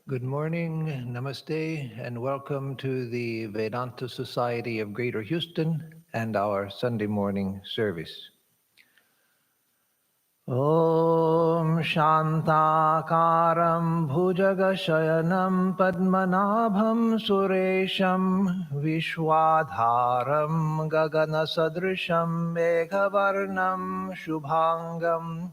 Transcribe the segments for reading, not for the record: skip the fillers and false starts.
Good morning, namaste, and welcome to the Vedanta Society of Greater Houston and our Sunday morning service. Om Shantakaram Bhujagasayanam Padmanabham Suresham Vishwadharam Gaganasadrisham Meghavarnam Shubhangam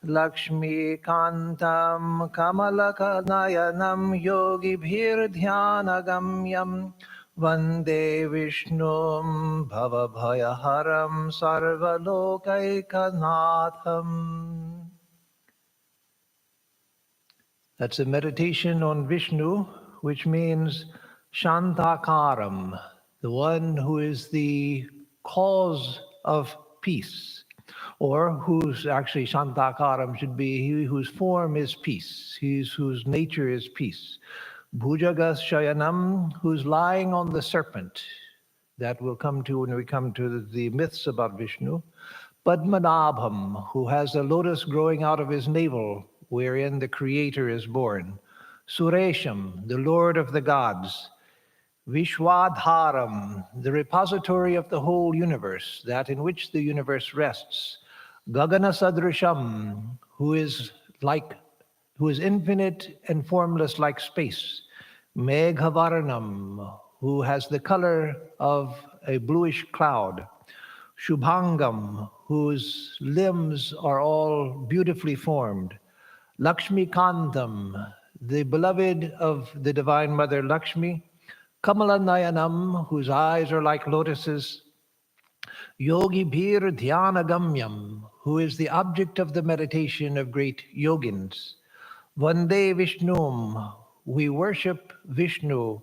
Lakshmi Kantam Kamalakanayanam Yogibhirdhyanagamyam Vande Vishnum Bhavabhayaharam Sarvalokaikanaatham. That's a meditation on Vishnu, which means Shantakaram, the one who is the cause of peace. Or whose actually Shantakaram should be he whose form is peace, whose nature is peace. Bhujaga Shayanam, who's lying on the serpent. That will come to when we come to the myths about Vishnu. Padmanabham, who has a lotus growing out of his navel, wherein the Creator is born. Suresham, the Lord of the gods. Vishwadharam, the repository of the whole universe, that in which the universe rests. Gagana Sadrisham, who is infinite and formless like space. Meghavarnam, who has the color of a bluish cloud. Shubhangam, whose limbs are all beautifully formed. Lakshmi Kantam, the beloved of the Divine Mother Lakshmi. Kamalanayanam, whose eyes are like lotuses. Yogi Bhir Dhyanagamyam, who is the object of the meditation of great yogins. Vande Vishnum, we worship Vishnu.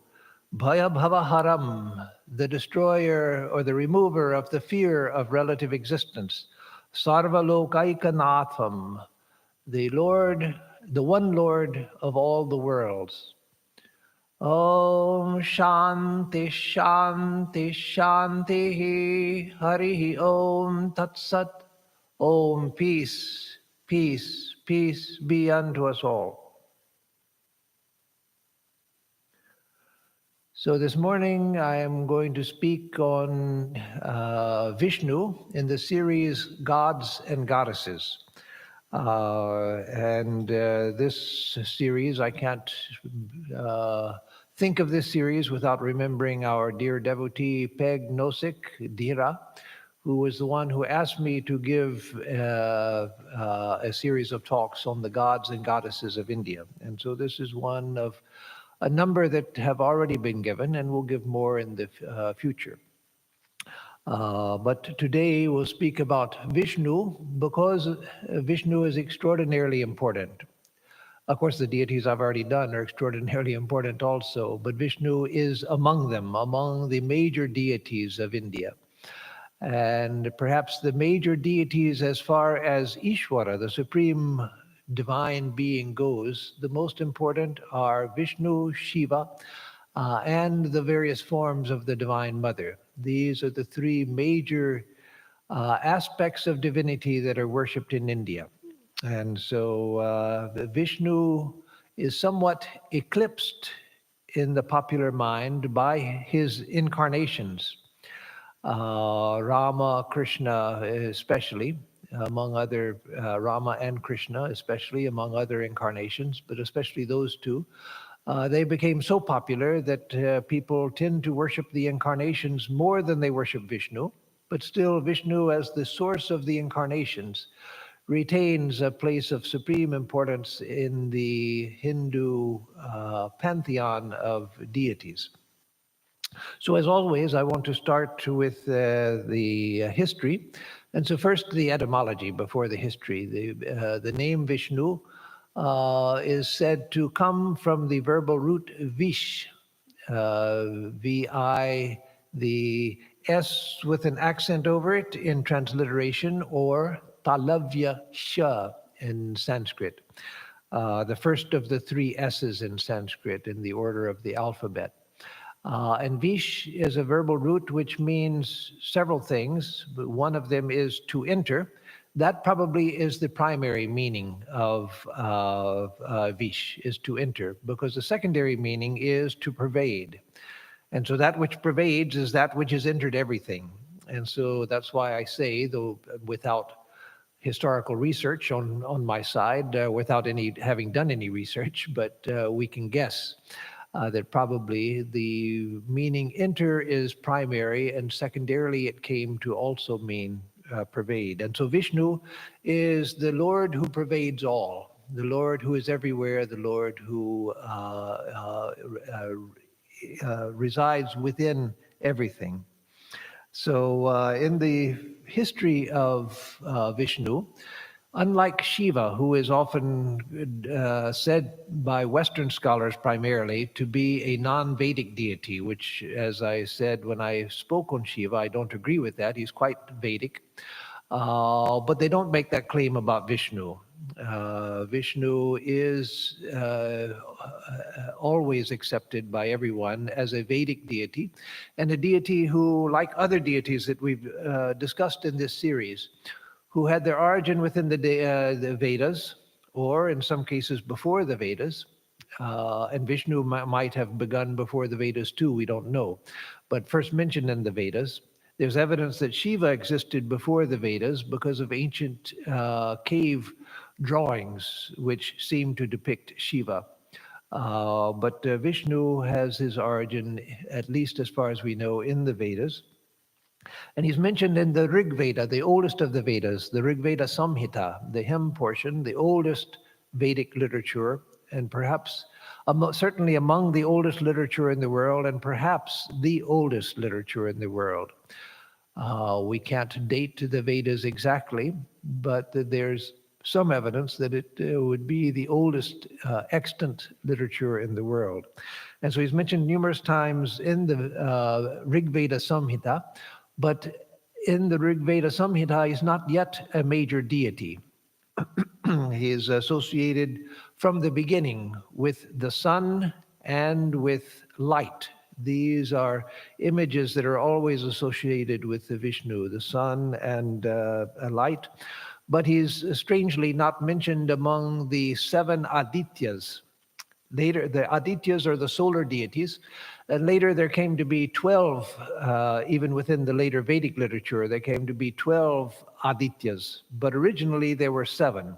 Bhayabhavaharam, the destroyer or the remover of the fear of relative existence. Sarvalokaikanaatham, the one Lord of all the worlds. Om Shanti Shanti Shanti Hari Om Tat Sat. Om peace, peace, peace be unto us all. So this morning I am going to speak on Vishnu in the series Gods and Goddesses. This series, I can't think of this series without remembering our dear devotee Peg Nosik Dira, who was the one who asked me to give a series of talks on the gods and goddesses of India. And so this is one of a number that have already been given, and we'll give more in the future. But today we'll speak about Vishnu because Vishnu is extraordinarily important. Of course, the deities I've already done are extraordinarily important also, but Vishnu is among them, among the major deities of India. And perhaps the major deities as far as Ishvara, the supreme divine being goes, the most important are Vishnu, Shiva, and the various forms of the Divine Mother. These are the three major aspects of divinity that are worshipped in India. And so Vishnu is somewhat eclipsed in the popular mind by his incarnations. Rama, Krishna especially, among other, Rama and Krishna especially among other incarnations, but especially those two. They became so popular that people tend to worship the incarnations more than they worship Vishnu, but still Vishnu as the source of the incarnations retains a place of supreme importance in the Hindu pantheon of deities. So as always, I want to start with the history. And so first the etymology before the history. The name Vishnu is said to come from the verbal root vish, V-I, the S with an accent over it in transliteration, or talavya sha in Sanskrit. The first of the three S's in Sanskrit in the order of the alphabet. And vish is a verbal root which means several things, but one of them is to enter. that probably is the primary meaning of Vish, is to enter, because the secondary meaning is to pervade. And so that which pervades is that which has entered everything. And so that's why I say, though without historical research on my side, without having done any research, but we can guess that probably the meaning enter is primary, and secondarily it came to also mean pervade. And so Vishnu is the Lord who pervades all, the Lord who is everywhere, the Lord who resides within everything. So in the history of Vishnu, unlike Shiva, who is often said by Western scholars primarily to be a non-Vedic deity, which, as I said when I spoke on Shiva, I don't agree with that. He's quite Vedic. But they don't make that claim about Vishnu. Vishnu is always accepted by everyone as a Vedic deity, and a deity who, like other deities that we've discussed in this series, who had their origin within the Vedas, or in some cases before the Vedas. And Vishnu might have begun before the Vedas too, we don't know, but first mentioned in the Vedas. There's evidence that Shiva existed before the Vedas because of ancient cave drawings which seem to depict Shiva. But Vishnu has his origin, at least as far as we know, in the Vedas. And he's mentioned in the Rig Veda, the oldest of the Vedas, the Rig Veda Samhita, the hymn portion, the oldest Vedic literature, and perhaps certainly among the oldest literature in the world, and perhaps the oldest literature in the world. We can't date the Vedas exactly, but there's some evidence that it would be the oldest extant literature in the world. And so he's mentioned numerous times in the Rig Veda Samhita, but in the Rig Veda Samhita, he's not yet a major deity. He is associated from the beginning with the sun and with light. These are images that are always associated with the Vishnu, the sun and light. But he's strangely not mentioned among the 7 Adityas. Later, the Adityas are the solar deities. And later there came to be 12, even within the later Vedic literature, there came to be 12 Adityas. But originally there were 7.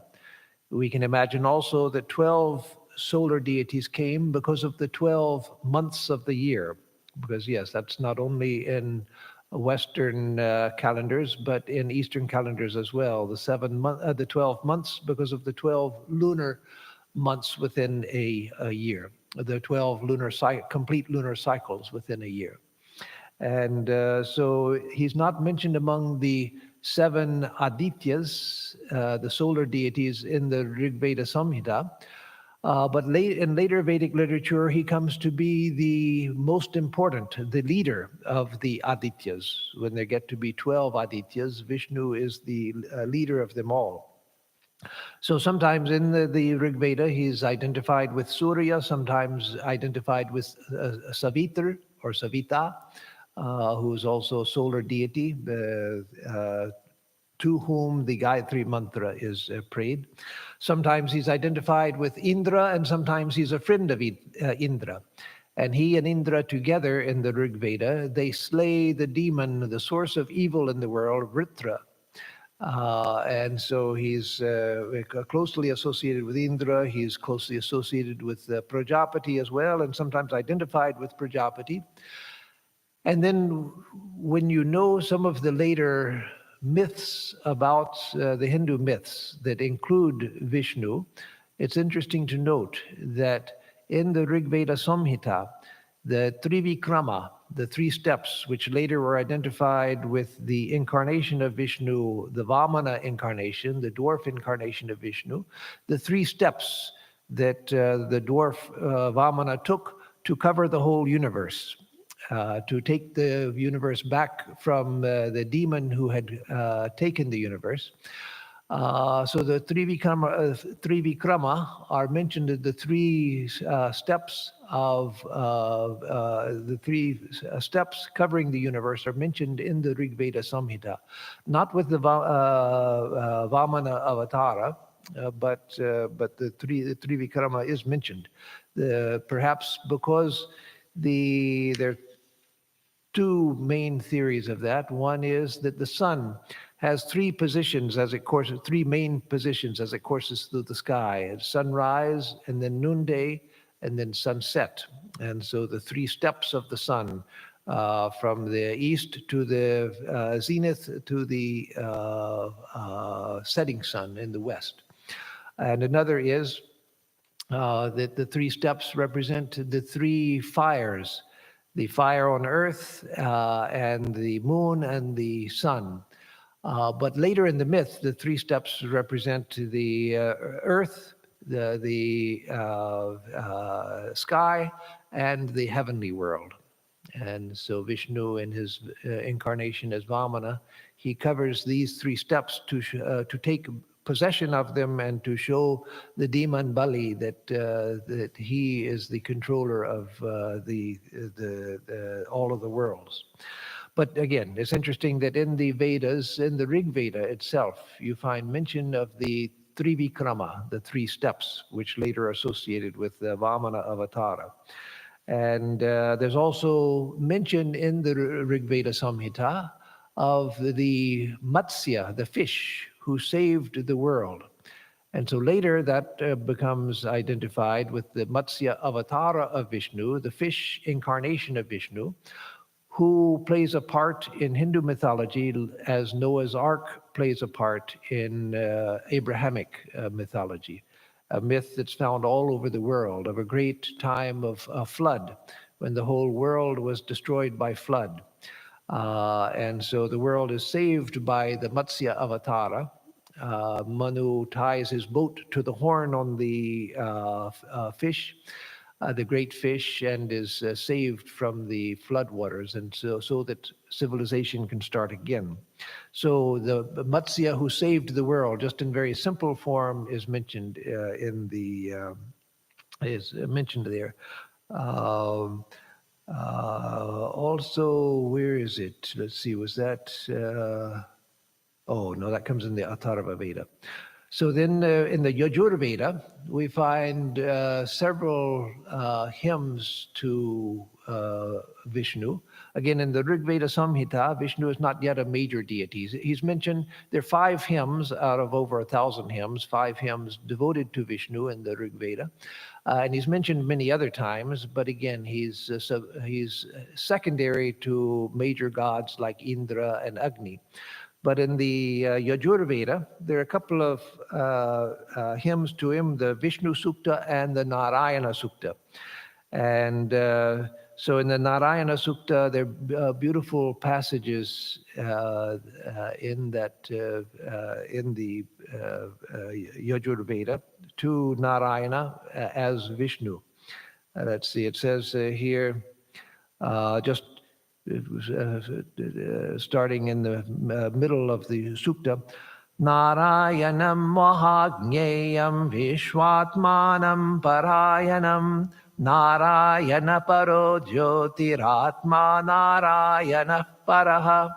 We can imagine also that 12 solar deities came because of the 12 months of the year. Because yes, that's not only in Western calendars, but in Eastern calendars as well. The 12 months because of the 12 lunar months within a year, the 12 complete lunar cycles within a year. And so he's not mentioned among the 7 Adityas, the solar deities in the Rig Veda Samhita. But in later Vedic literature, he comes to be the most important, the leader of the Adityas. When there get to be 12 Adityas, Vishnu is the leader of them all. So sometimes in the Rig Veda, he's identified with Surya, sometimes identified with Savitr or Savita, who is also a solar deity, to whom the Gayatri Mantra is prayed. Sometimes he's identified with Indra, and sometimes he's a friend of Indra. And he and Indra together in the Rig Veda, they slay the demon, the source of evil in the world, Vritra. And so he's closely associated with Indra, he's closely associated with Prajapati as well, and sometimes identified with Prajapati. And then when you know some of the later myths about the Hindu myths that include Vishnu, it's interesting to note that in the Rig Veda Samhita, the Trivikrama, the 3 steps, which later were identified with the incarnation of Vishnu, the Vamana incarnation, the dwarf incarnation of Vishnu, the 3 steps that the dwarf Vamana took to cover the whole universe, to take the universe back from the demon who had taken the universe. So the three vikrama are mentioned in the three steps of the three steps covering the universe are mentioned in the Rig Veda Samhita, not with the Vamana Avatara, but the three vikrama is mentioned. Perhaps because there are two main theories of that. One is that the sun has three positions as it courses, three main positions as it courses through the sky: it's sunrise, and then noonday, and then sunset. And so the three steps of the sun, from the east to the zenith to the setting sun in the west. And another is that the three steps represent the three fires: the fire on earth, and the moon and the sun. But later in the myth, the three steps represent the earth, the sky, and the heavenly world. And so Vishnu, in his incarnation as Vamana, he covers these three steps to take possession of them and to show the demon Bali that he is the controller of all of the worlds. But again, it's interesting that in the Vedas, in the Rig Veda itself, you find mention of the Trivikrama, the three steps, which later are associated with the Vamana Avatara. And there's also mention in the Rig Veda Samhita of the Matsya, the fish, who saved the world. And so later that becomes identified with the Matsya Avatara of Vishnu, the fish incarnation of Vishnu, who plays a part in Hindu mythology as Noah's Ark plays a part in Abrahamic mythology, a myth that's found all over the world of a great time of flood, when the whole world was destroyed by flood. And so the world is saved by the Matsya Avatara. Manu ties his boat to the horn on the fish, the great fish, and is saved from the floodwaters, and so that civilization can start again. So the Matsya who saved the world, just in very simple form, is mentioned is mentioned there. Also, where is it? Let's see, was that? Oh, no, that comes in the Atharva Veda. So then in the Yajur Veda, we find several hymns to Vishnu. Again, in the Rig Veda Samhita, Vishnu is not yet a major deity. He's mentioned, there are 5 hymns out of over 1,000 hymns, 5 hymns devoted to Vishnu in the Rig Veda. And he's mentioned many other times, but again, he's secondary to major gods like Indra and Agni. But in the Yajur Veda, there are a couple of hymns to him, the Vishnu Sukta and the Narayana Sukta. And so in the Narayana Sukta, there are beautiful passages in the Yajur Veda to Narayana as Vishnu. Let's see, it says here, just starting in the middle of the sukta, Narayanam Mahagnyayam Vishwatmanam Parayanam Narayana Paro Jyotiratma Narayana Paraha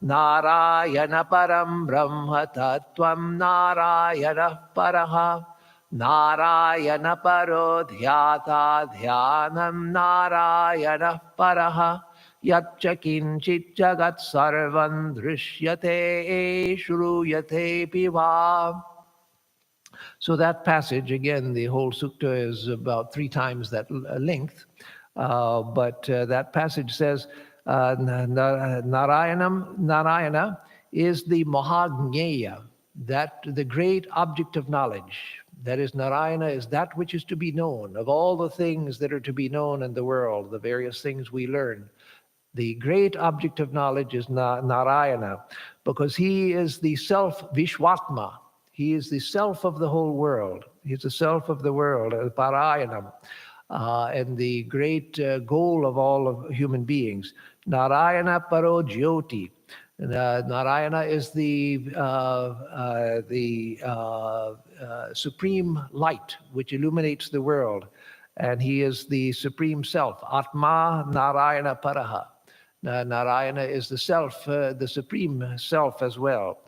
Narayana Param Brahma Tattvam Narayana Paraha Narayana Paro Dhyata Dhyanam Narayana Paraha Yatcha kinchit jagat sarvan drishyate shruyate piva. So that passage, again, the whole sukta is about 3 times that length, but that passage says Narayana is the Mahagnyaya, that the great object of knowledge. That is, Narayana is that which is to be known. Of all the things that are to be known in the world, the various things we learn, the great object of knowledge is Narayana, because he is the self, Vishwatma. He is the self of the whole world. He's the self of the world, Parayanam, and the great goal of all of human beings. Narayana Paro Jyoti. Narayana is the supreme light which illuminates the world, and he is the supreme self. Atma Narayana Paraha. Narayana is the self, the supreme self as well.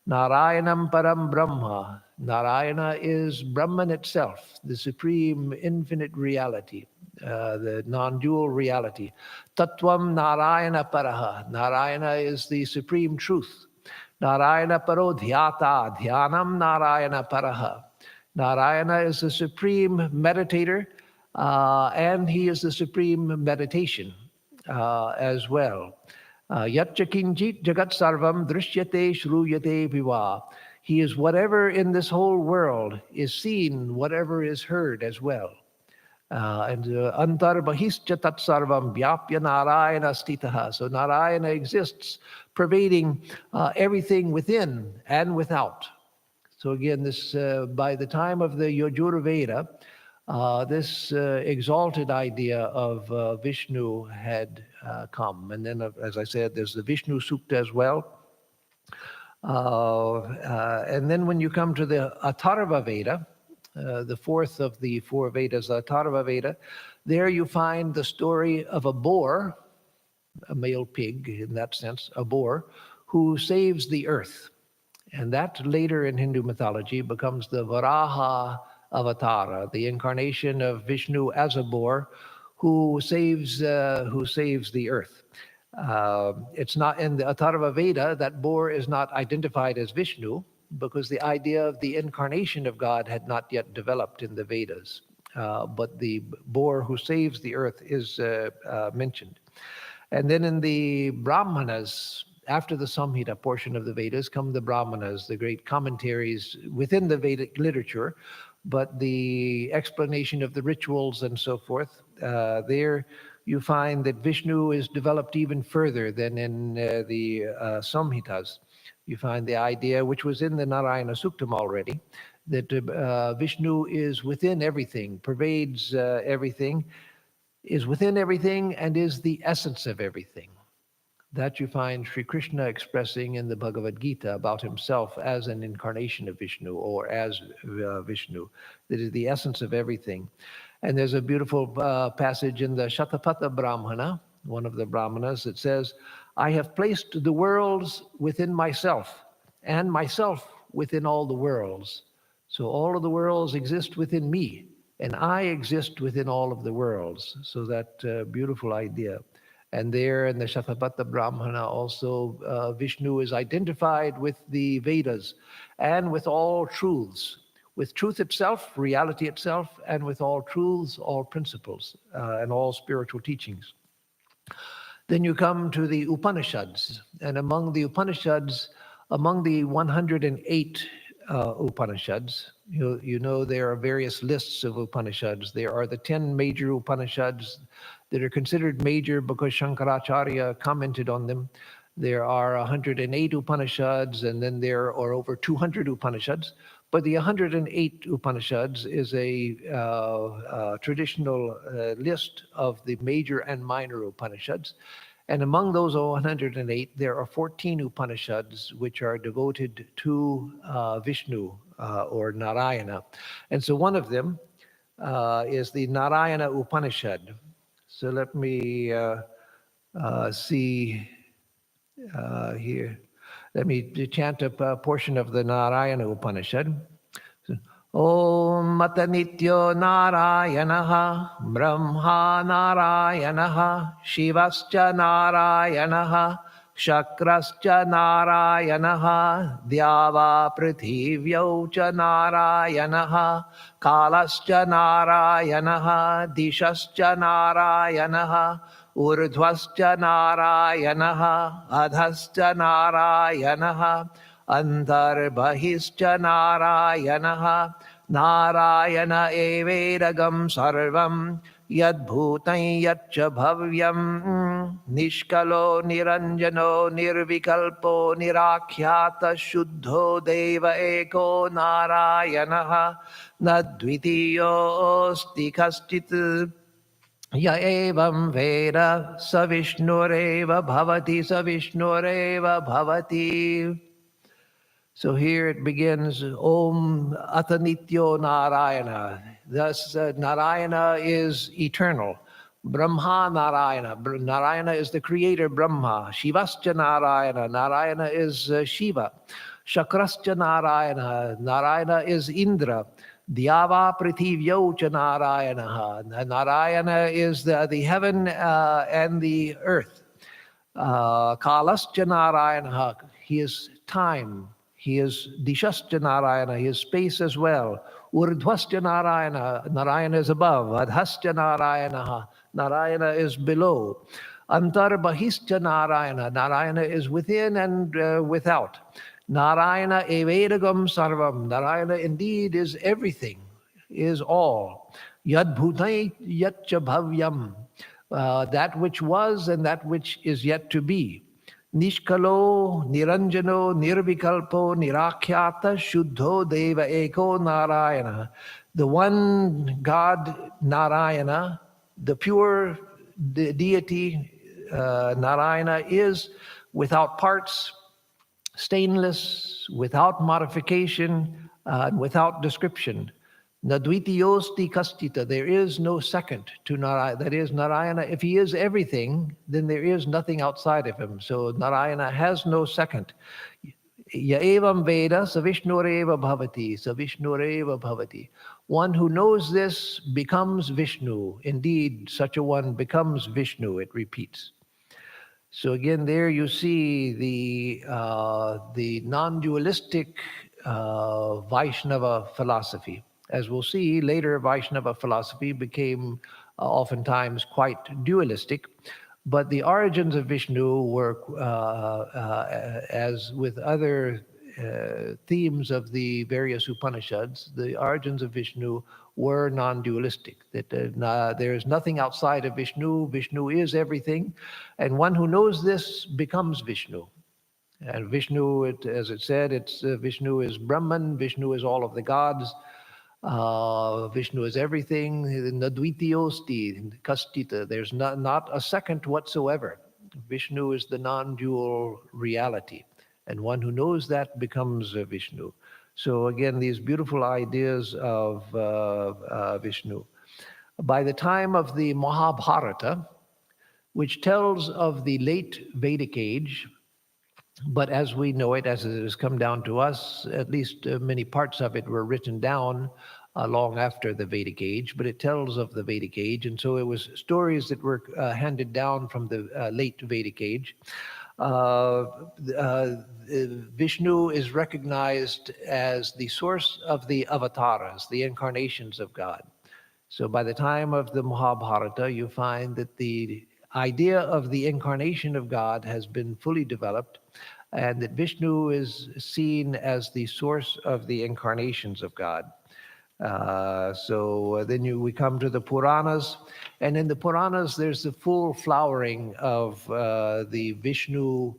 Narayanam Param Brahma. Narayana is Brahman itself, the supreme infinite reality, the non-dual reality. Tattvam Narayana Paraha. Narayana is the supreme truth. Narayana Paro Dhyata. Dhyanam Narayana Paraha. Narayana is the supreme meditator, and he is the supreme meditation as well. Yatcha kinchit jagat sarvam drishyate shruyate viva. He is whatever in this whole world is seen, whatever is heard as well. And antar bahischa tat sarvam vyapya narayana stitaha. So Narayana exists, pervading everything within and without. So again, this by the time of the Yajurveda, this exalted idea of Vishnu had come. And then, as I said, there's the Vishnu Sukta as well. And then when you come to the Atharva Veda, the fourth of the four Vedas, Atharva Veda, there you find the story of a boar, a male pig in that sense, a boar, who saves the earth. And that later in Hindu mythology becomes the Varaha Avatara, the incarnation of Vishnu as a boar who saves the earth. It's not in the Atharva Veda, that boar is not identified as Vishnu because the idea of the incarnation of God had not yet developed in the Vedas. But the boar who saves the earth is mentioned. And then in the Brahmanas, after the Samhita portion of the Vedas, come the Brahmanas, the great commentaries within the Vedic literature, but the explanation of the rituals and so forth, there you find that Vishnu is developed even further than in the Samhitas. You find the idea, which was in the Narayana Suktam already, that Vishnu is within everything, pervades everything, is within everything, and is the essence of everything. That you find Sri Krishna expressing in the Bhagavad Gita about himself as an incarnation of Vishnu or as Vishnu, that is the essence of everything. And there's a beautiful passage in the Shatapatha Brahmana, one of the Brahmanas, that says, I have placed the worlds within myself and myself within all the worlds. So all of the worlds exist within me and I exist within all of the worlds. So that beautiful idea. And there in the Shatapatha Brahmana also, Vishnu is identified with the Vedas and with all truths, with truth itself, reality itself, and with all truths, all principles, and all spiritual teachings. Then you come to the Upanishads, and among the Upanishads, among the 108 Upanishads, you know there are various lists of Upanishads. There are the 10 major Upanishads that are considered major because Shankaracharya commented on them. There are 108 Upanishads, and then there are over 200 Upanishads. But the 108 Upanishads is a traditional list of the major and minor Upanishads. And among those 108, there are 14 Upanishads which are devoted to Vishnu or Narayana. And so one of them is the Narayana Upanishad. So let me see here. Let me chant a portion of the Narayana Upanishad. Om Matanityo Narayanaha Brahma Narayanaha Shivascha Narayanaha Shakrascha Narayanaha Dyava Prithivyo Cha Narayanaha Kalascha Narayanaha Dishascha Narayanaha Urdhvascha Narayanaha Adhascha Narayanaha Antarbahishcha Narayanaha Narayana evedagam sarvam yadbhutam yatcha bhavyam nishkalo niranjano nirvikalpo nirakhyata shuddho deva eko narayanaha nadvitiyo osti kaschit Ya evam Veda sa Vishnureva bhavati sa Vishnureva bhavati. So here it begins, Om Atanityo Narayana. Thus, Narayana is eternal. Brahma Narayana. Narayana is the creator Brahma. Shivascha Narayana. Narayana is Shiva. Shakrascha Narayana. Narayana is Indra. Dyava Prithivyocha Narayana. Narayana is the heaven and the earth. Kalascha Narayana, he is time. He is Dishascha Narayana, he is space as well. Urdhvascha Narayana, Narayana is above. Adhascha Narayana, Narayana is below. Antarbahishcha Narayana, Narayana is within and without. Narayana evedagam sarvam, Narayana indeed is everything, is all. Yad bhutai yatcha bhavyam, that which was and that which is yet to be. Nishkalo, Niranjano, Nirvikalpo, Nirakhyata, Shuddho, Deva Eko, Narayana. The one God, Narayana, the pure deity, Narayana, is without parts, stainless, without modification, without description. Nadvitiyosti kastita, there is no second to Narayana. That is, Narayana, if he is everything, then there is nothing outside of him. So Narayana has no second. Ya evam Veda, Savishnureva bhavati, Savishnureva bhavati. One who knows this becomes Vishnu. Indeed, such a one becomes Vishnu, it repeats. So again, there you see the non-dualistic Vaishnava philosophy. As we'll see later, Vaishnava philosophy became oftentimes quite dualistic, but the origins of Vishnu were, as with other themes of the various Upanishads, the origins of Vishnu were non-dualistic, that there is nothing outside of Vishnu. Vishnu is everything, and one who knows this becomes Vishnu. And Vishnu, as it said, Vishnu is Brahman, Vishnu is all of the gods, Vishnu is everything, Nadvitiyosti, Kastita, there's not a second whatsoever. Vishnu is the non-dual reality, and one who knows that becomes Vishnu. So again, these beautiful ideas of Vishnu. By the time of the Mahabharata, which tells of the late Vedic age, but as we know it, as it has come down to us, at least many parts of it were written down long after the Vedic age, but it tells of the Vedic age. And so it was stories that were handed down from the late Vedic age. Vishnu is recognized as the source of the avatars, the incarnations of God. So by the time of the Mahabharata, you find that the idea of the incarnation of God has been fully developed, and that Vishnu is seen as the source of the incarnations of God. So then we come to the Puranas, and in the Puranas there's the full flowering of the Vishnu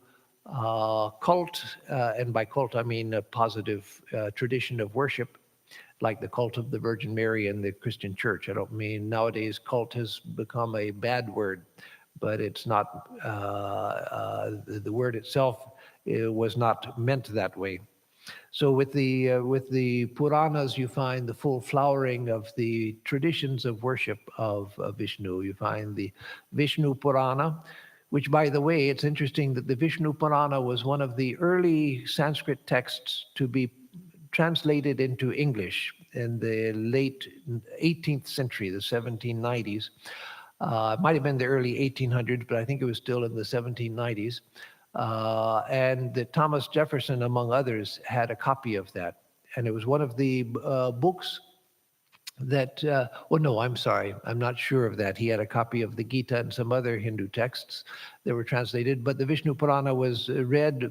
cult, and by cult I mean a positive tradition of worship, like the cult of the Virgin Mary in the Christian church. I don't mean nowadays cult has become a bad word, but it's not, the word itself was not meant that way. So with the Puranas, you find the full flowering of the traditions of worship of Vishnu. You find the Vishnu Purana, which, by the way, it's interesting that the Vishnu Purana was one of the early Sanskrit texts to be translated into English in the late 18th century, the 1790s. It might have been the early 1800s, but I think it was still in the 1790s. And Thomas Jefferson, among others, had a copy of that. And it was one of the books that, well, no, I'm sorry, I'm not sure of that. He had a copy of the Gita and some other Hindu texts that were translated, but the Vishnu Purana was read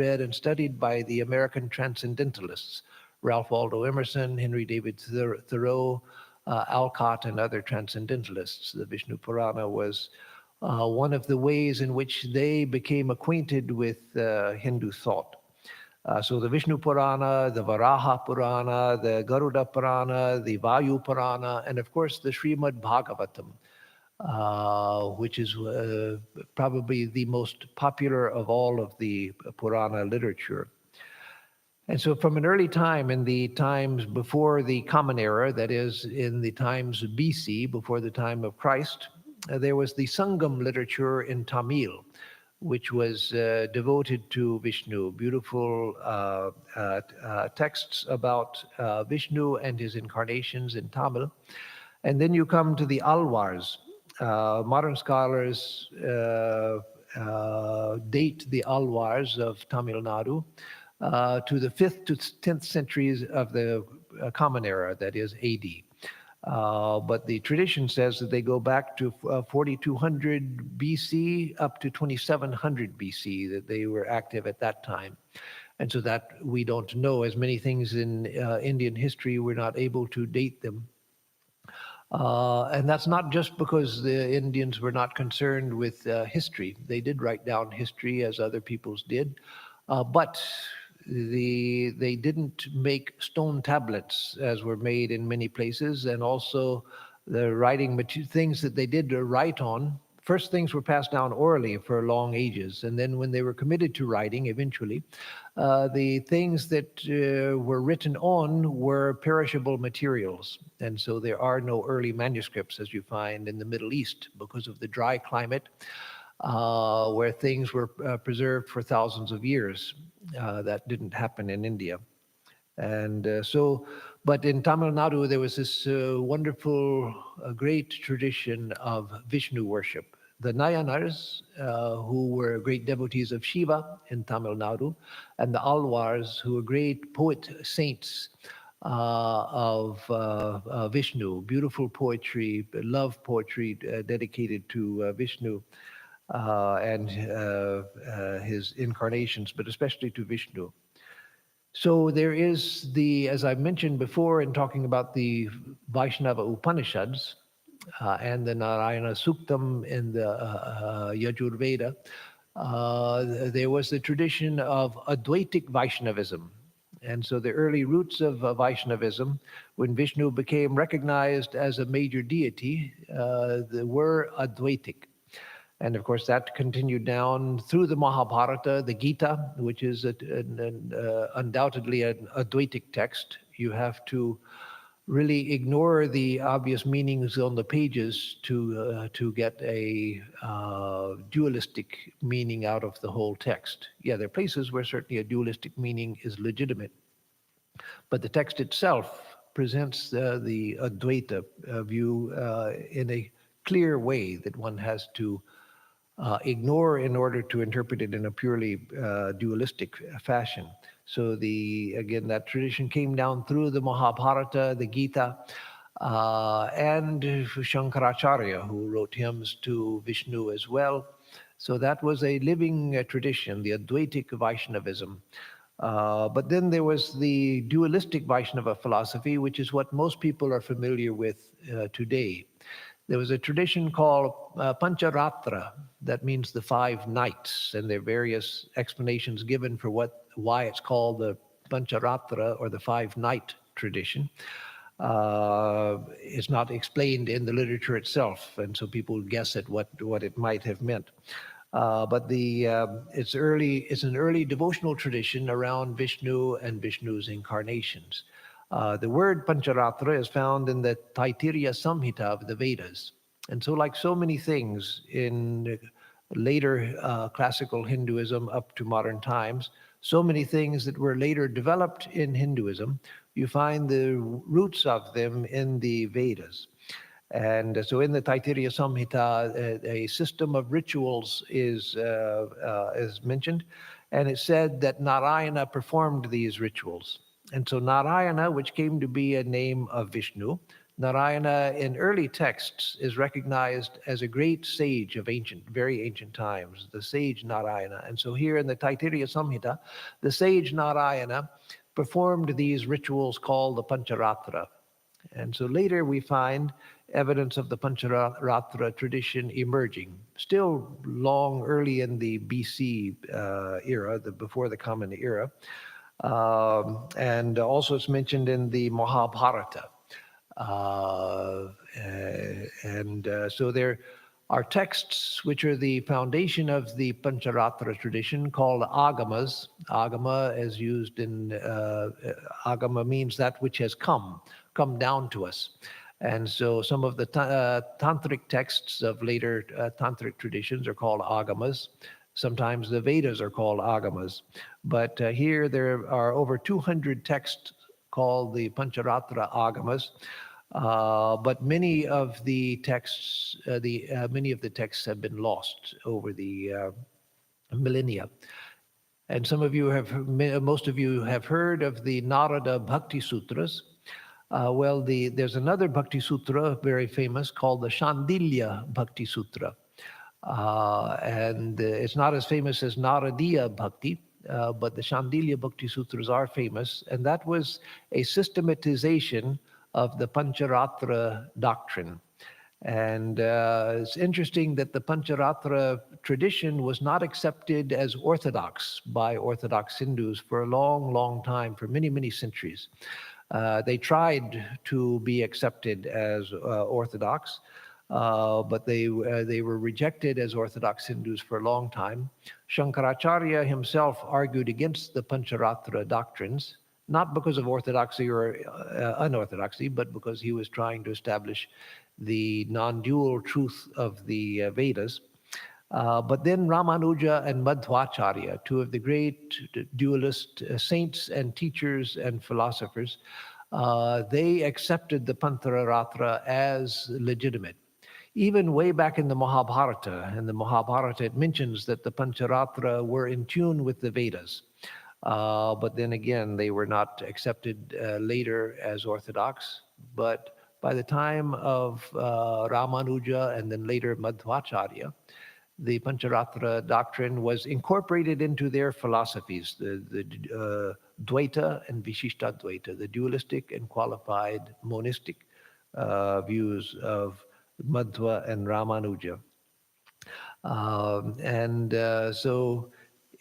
and studied by the American transcendentalists, Ralph Waldo Emerson, Henry David Thoreau, Alcott, and other transcendentalists. The Vishnu Purana was one of the ways in which they became acquainted with Hindu thought. So the Vishnu Purana, the Varaha Purana, the Garuda Purana, the Vayu Purana, and of course the Srimad Bhagavatam, which is probably the most popular of all of the Purana literature. And so from an early time, in the times before the Common Era, that is, in the times BC, before the time of Christ, there was the Sangam literature in Tamil, which was devoted to Vishnu, beautiful texts about Vishnu and his incarnations in Tamil. And then you come to the Alwars. Modern scholars date the Alwars of Tamil Nadu to the 5th to 10th centuries of the Common Era, that is AD. But the tradition says that they go back to 4200 BC up to 2700 BC, that they were active at that time. And so that we don't know. As many things in Indian history, we're not able to date them. And that's not just because the Indians were not concerned with history. They did write down history as other peoples did, but they didn't make stone tablets as were made in many places, and also the writing things that they did write on. First, things were passed down orally for long ages, and then when they were committed to writing, eventually, the things that were written on were perishable materials, and so there are no early manuscripts as you find in the Middle East because of the dry climate, where things were preserved for thousands of years. That didn't happen in India. And but in Tamil Nadu, there was this wonderful, great tradition of Vishnu worship. The Nayanars, who were great devotees of Shiva in Tamil Nadu, and the Alwars, who were great poet saints of Vishnu, beautiful poetry, love poetry dedicated to Vishnu and his incarnations, but especially to Vishnu. So there is as I mentioned before in talking about the Vaishnava Upanishads and the Narayana Suktam in the Yajurveda, there was the tradition of Advaitic Vaishnavism. And so the early roots of Vaishnavism, when Vishnu became recognized as a major deity, were Advaitic. And of course, that continued down through the Mahabharata, the Gita, which is undoubtedly an Advaitic text. You have to really ignore the obvious meanings on the pages to get a dualistic meaning out of the whole text. Yeah, there are places where certainly a dualistic meaning is legitimate, but the text itself presents the Advaita view in a clear way that one has to ignore in order to interpret it in a purely dualistic fashion. So again, that tradition came down through the Mahabharata, the Gita, and Shankaracharya, who wrote hymns to Vishnu as well. So that was a living tradition, the Advaitic Vaishnavism. But then there was the dualistic Vaishnava philosophy, which is what most people are familiar with today. There was a tradition called Pancharatra, that means the 5 nights, and there are various explanations given for why it's called the Pancharatra or the 5-night tradition. It's not explained in the literature itself, and so people guess at what it might have meant. But it's an early devotional tradition around Vishnu and Vishnu's incarnations. The word Pancharatra is found in the Taittiriya Samhita of the Vedas. And so like so many things in later classical Hinduism up to modern times, so many things that were later developed in Hinduism, you find the roots of them in the Vedas. And so in the Taittiriya Samhita, a system of rituals is mentioned, and it said that Narayana performed these rituals. And so Narayana, which came to be a name of Vishnu, Narayana in early texts is recognized as a great sage of very ancient times, the sage Narayana. And so here in the Taittiriya Samhita, the sage Narayana performed these rituals called the Pancharatra. And so later we find evidence of the Pancharatra tradition emerging, still early in the BC era, before the Common Era. And also it's mentioned in the Mahabharata. So there are texts which are the foundation of the Pancharatra tradition called agamas. Agama is used in, agama means that which has come down to us. And so some of the tantric texts of later tantric traditions are called agamas. Sometimes the Vedas are called agamas. But here there are over 200 texts called the Pancharatra agamas. But many of the texts, many of the texts have been lost over the millennia. And most of you have heard of the Narada Bhakti Sutras. There's another Bhakti Sutra, very famous, called the Chandelier Bhakti Sutra. And it's not as famous as Naradiya Bhakti, but the Chandelier Bhakti Sutras are famous. And that was a systematization of the Pancharatra doctrine. And it's interesting that the Pancharatra tradition was not accepted as orthodox by Orthodox Hindus for a long, long time, for many, many centuries. They tried to be accepted as orthodox, but they were rejected as Orthodox Hindus for a long time. Shankaracharya himself argued against the Pancharatra doctrines, not because of orthodoxy or unorthodoxy, but because he was trying to establish the non-dual truth of the Vedas. But then Ramanuja and Madhvacharya, two of the great dualist saints and teachers and philosophers, they accepted the Pancharatra as legitimate. Even way back in the Mahabharata, it mentions that the Pancharatra were in tune with the Vedas. But then again, they were not accepted later as orthodox. But by the time of Ramanuja and then later Madhvacharya, the Pancharatra doctrine was incorporated into their philosophies, the Dvaita and Vishishtadvaita, the dualistic and qualified monistic views of Madhva and Ramanuja. So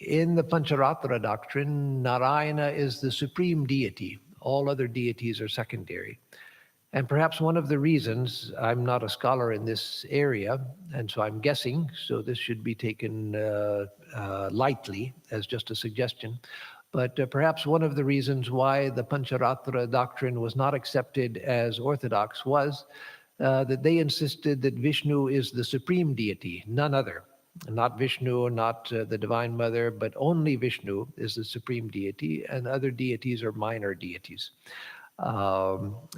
in the Pancharatra doctrine, Narayana is the supreme deity. All other deities are secondary. And perhaps one of the reasons, I'm not a scholar in this area, and so I'm guessing, so this should be taken lightly as just a suggestion, but perhaps one of the reasons why the Pancharatra doctrine was not accepted as orthodox was that they insisted that Vishnu is the supreme deity, none other. Not Vishnu, not the Divine Mother, but only Vishnu is the supreme deity, and other deities are minor deities.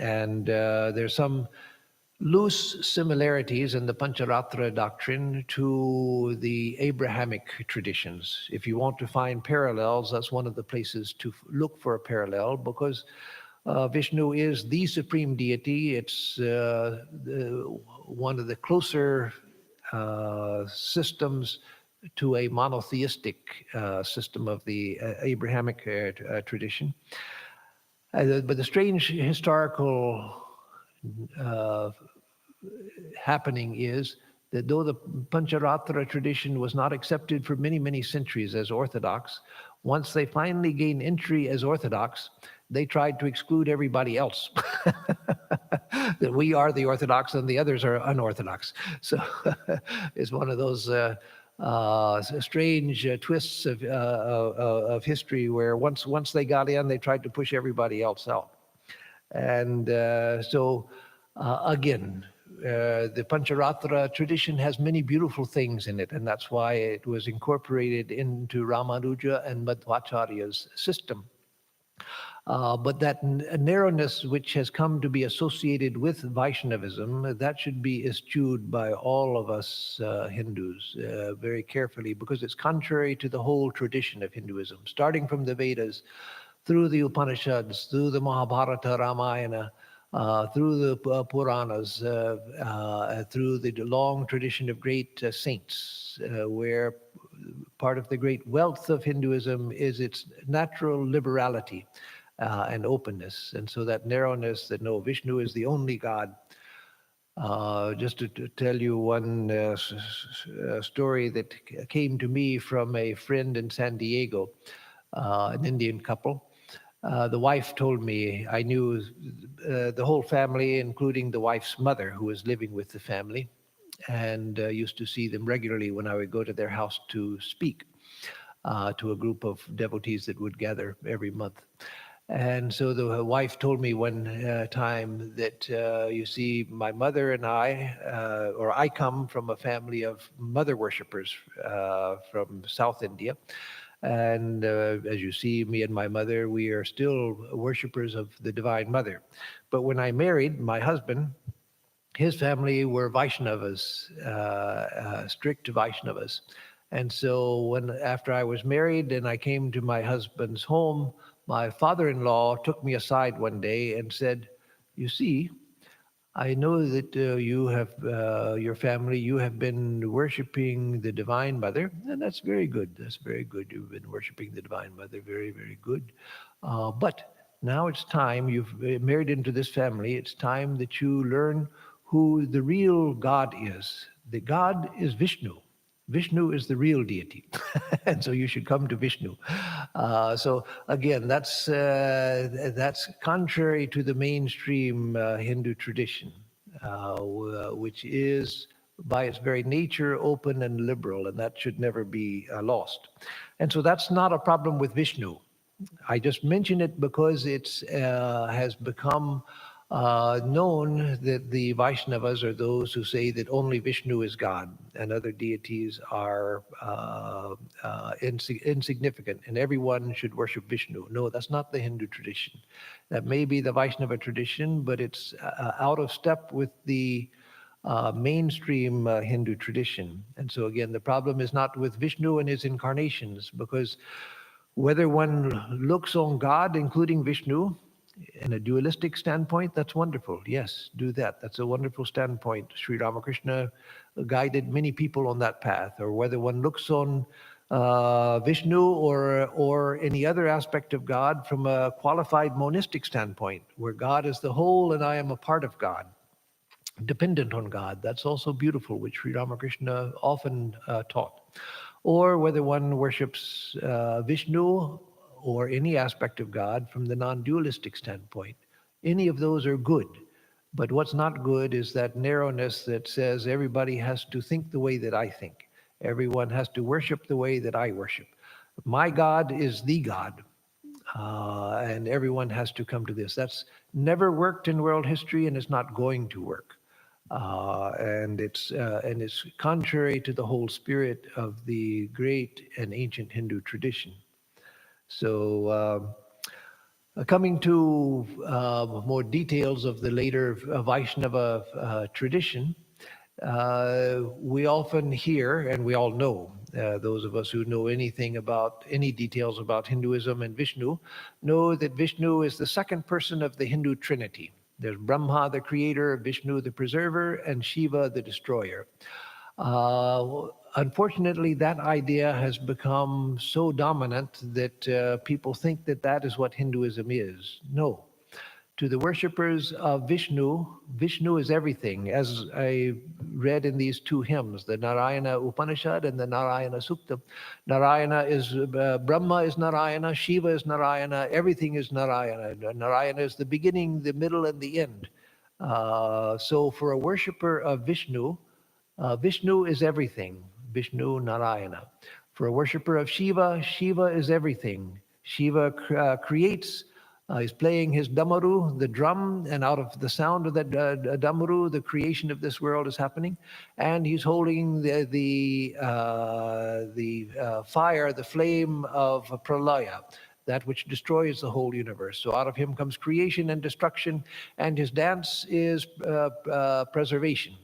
There's some loose similarities in the Pancharatra doctrine to the Abrahamic traditions. If you want to find parallels, that's one of the places to look for a parallel, because Vishnu is the supreme deity. It's one of the closer systems to a monotheistic system of the Abrahamic tradition. But the strange historical happening is that though the Pancharatra tradition was not accepted for many, many centuries as orthodox, once they finally gained entry as orthodox, they tried to exclude everybody else. That we are the orthodox and the others are unorthodox. So it's one of those strange twists of history where once they got in, they tried to push everybody else out. And again, the Pancharatra tradition has many beautiful things in it, and that's why it was incorporated into Ramanuja and Madhvacharya's system. But that narrowness which has come to be associated with Vaishnavism, that should be eschewed by all of us Hindus very carefully, because it's contrary to the whole tradition of Hinduism, starting from the Vedas, through the Upanishads, through the Mahabharata, Ramayana, through the Puranas, through the long tradition of great saints, where part of the great wealth of Hinduism is its natural liberality and openness. And so that narrowness, that no, Vishnu is the only God. Just to tell you one story that came to me from a friend in San Diego, an Indian couple. The wife told me, I knew the whole family, including the wife's mother, who was living with the family, and used to see them regularly when I would go to their house to speak to a group of devotees that would gather every month. And so the wife told me one time that, you see, my mother and I come from a family of mother worshippers from South India. And as you see, me and my mother, we are still worshippers of the Divine Mother. But when I married my husband, his family were Vaishnavas, strict Vaishnavas. And so after I was married and I came to my husband's home, my father-in-law took me aside one day and said, you see, I know that your family, you have been worshiping the Divine Mother, and that's very good. That's very good. You've been worshiping the Divine Mother, very, very good. But now it's time, you've married into this family, it's time that you learn who the real God is. The God is Vishnu. Vishnu is the real deity, and so you should come to Vishnu. So again, that's contrary to the mainstream Hindu tradition, which is by its very nature open and liberal, and that should never be lost. And so that's not a problem with Vishnu. I just mention it because it has become known that the Vaishnavas are those who say that only Vishnu is God and other deities are insignificant and everyone should worship Vishnu. No, that's not the Hindu tradition. That may be the Vaishnava tradition, but it's out of step with the mainstream Hindu tradition. And so again, the problem is not with Vishnu and his incarnations, because whether one looks on God, including Vishnu, in a dualistic standpoint, that's wonderful. Yes, do that. That's a wonderful standpoint. Sri Ramakrishna guided many people on that path. Or whether one looks on Vishnu or any other aspect of God from a qualified monistic standpoint, where God is the whole and I am a part of God, dependent on God. That's also beautiful, which Sri Ramakrishna often taught. Or whether one worships Vishnu or any aspect of God from the non-dualistic standpoint. Any of those are good. But what's not good is that narrowness that says everybody has to think the way that I think. Everyone has to worship the way that I worship. My God is the God. And everyone has to come to this. That's never worked in world history, and it's not going to work. And it's contrary to the whole spirit of the great and ancient Hindu tradition. So coming to more details of the later Vaishnava tradition, we often hear, and we all know, those of us who know anything about any details about Hinduism and Vishnu, know that Vishnu is the second person of the Hindu Trinity. There's Brahma, the creator, Vishnu, the preserver, and Shiva, the destroyer. Unfortunately, that idea has become so dominant that people think that that is what Hinduism is. No. To the worshippers of Vishnu, Vishnu is everything. As I read in these two hymns, the Narayana Upanishad and the Narayana Sukta, Narayana is, Brahma is Narayana, Shiva is Narayana, everything is Narayana. Narayana is the beginning, the middle, and the end. So for a worshipper of Vishnu, Vishnu is everything, Vishnu Narayana. For a worshipper of Shiva, Shiva is everything. Shiva creates, he's playing his damaru, the drum, and out of the sound of that damaru, the creation of this world is happening. And he's holding the fire, the flame of pralaya, that which destroys the whole universe. So out of him comes creation and destruction, and his dance is preservation.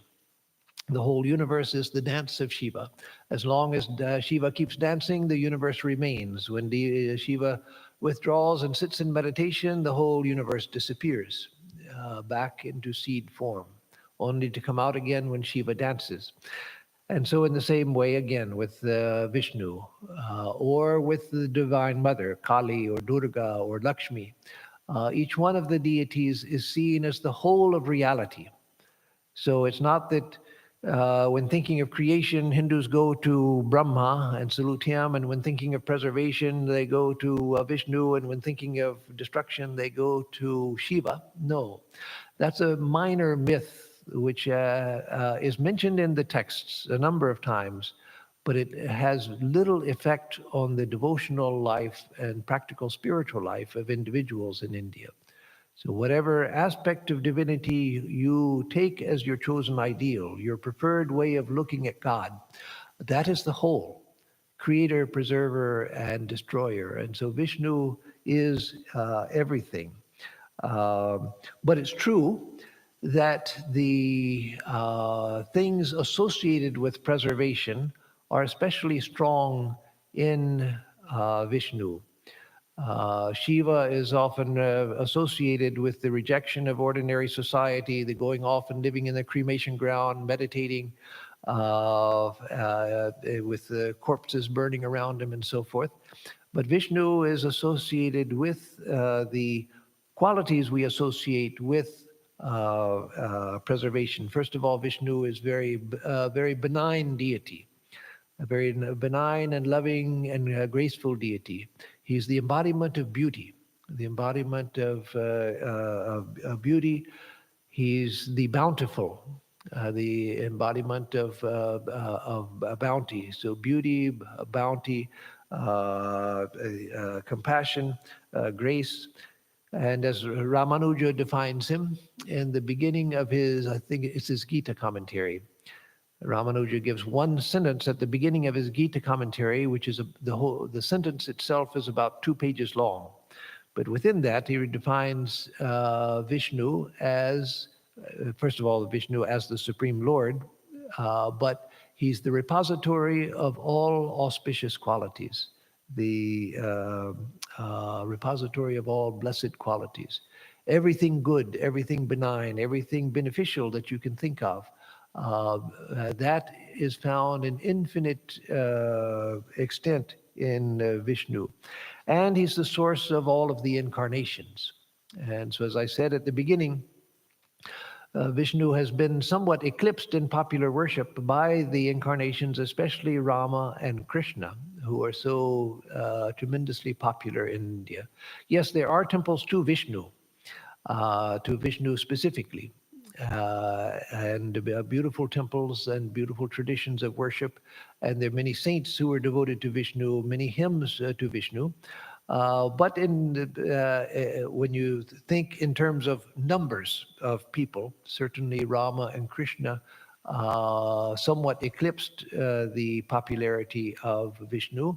The whole universe is the dance of Shiva. As long as Shiva keeps dancing, the universe remains. When Shiva withdraws and sits in meditation, the whole universe disappears back into seed form, only to come out again when Shiva dances. And so in the same way, again, with Vishnu, or with the Divine Mother, Kali or Durga or Lakshmi, each one of the deities is seen as the whole of reality. So it's not that When thinking of creation, Hindus go to Brahma and salute him, and when thinking of preservation, they go to Vishnu, and when thinking of destruction, they go to Shiva. No, that's a minor myth which is mentioned in the texts a number of times, but it has little effect on the devotional life and practical spiritual life of individuals in India. So, whatever aspect of divinity you take as your chosen ideal, your preferred way of looking at God, that is the whole creator, preserver, and destroyer. And so, Vishnu is everything. But it's true that the things associated with preservation are especially strong in Vishnu. Shiva is often associated with the rejection of ordinary society, the going off and living in the cremation ground, meditating with the corpses burning around him and so forth. But Vishnu is associated with the qualities we associate with preservation. First of all, Vishnu is very benign deity, a very benign and loving and graceful deity. He's the embodiment of beauty, the embodiment of beauty. He's the bountiful, the embodiment of bounty. So beauty, bounty, compassion, grace. And as Ramanuja defines him in the beginning of his, I think it's his Gita commentary, Ramanuja gives one sentence at the beginning of his Gita commentary, which is the sentence itself is about 2 pages long. But within that, he defines Vishnu as, first of all, Vishnu as the Supreme Lord, but he's the repository of all auspicious qualities, the repository of all blessed qualities. Everything good, everything benign, everything beneficial that you can think of, that is found in infinite extent in Vishnu. And he's the source of all of the incarnations. And so, as I said at the beginning, Vishnu has been somewhat eclipsed in popular worship by the incarnations, especially Rama and Krishna, who are so tremendously popular in India. Yes, there are temples to Vishnu specifically. And beautiful temples and beautiful traditions of worship. And there are many saints who are devoted to Vishnu, many hymns to Vishnu. But when you think in terms of numbers of people, certainly Rama and Krishna somewhat eclipsed the popularity of Vishnu.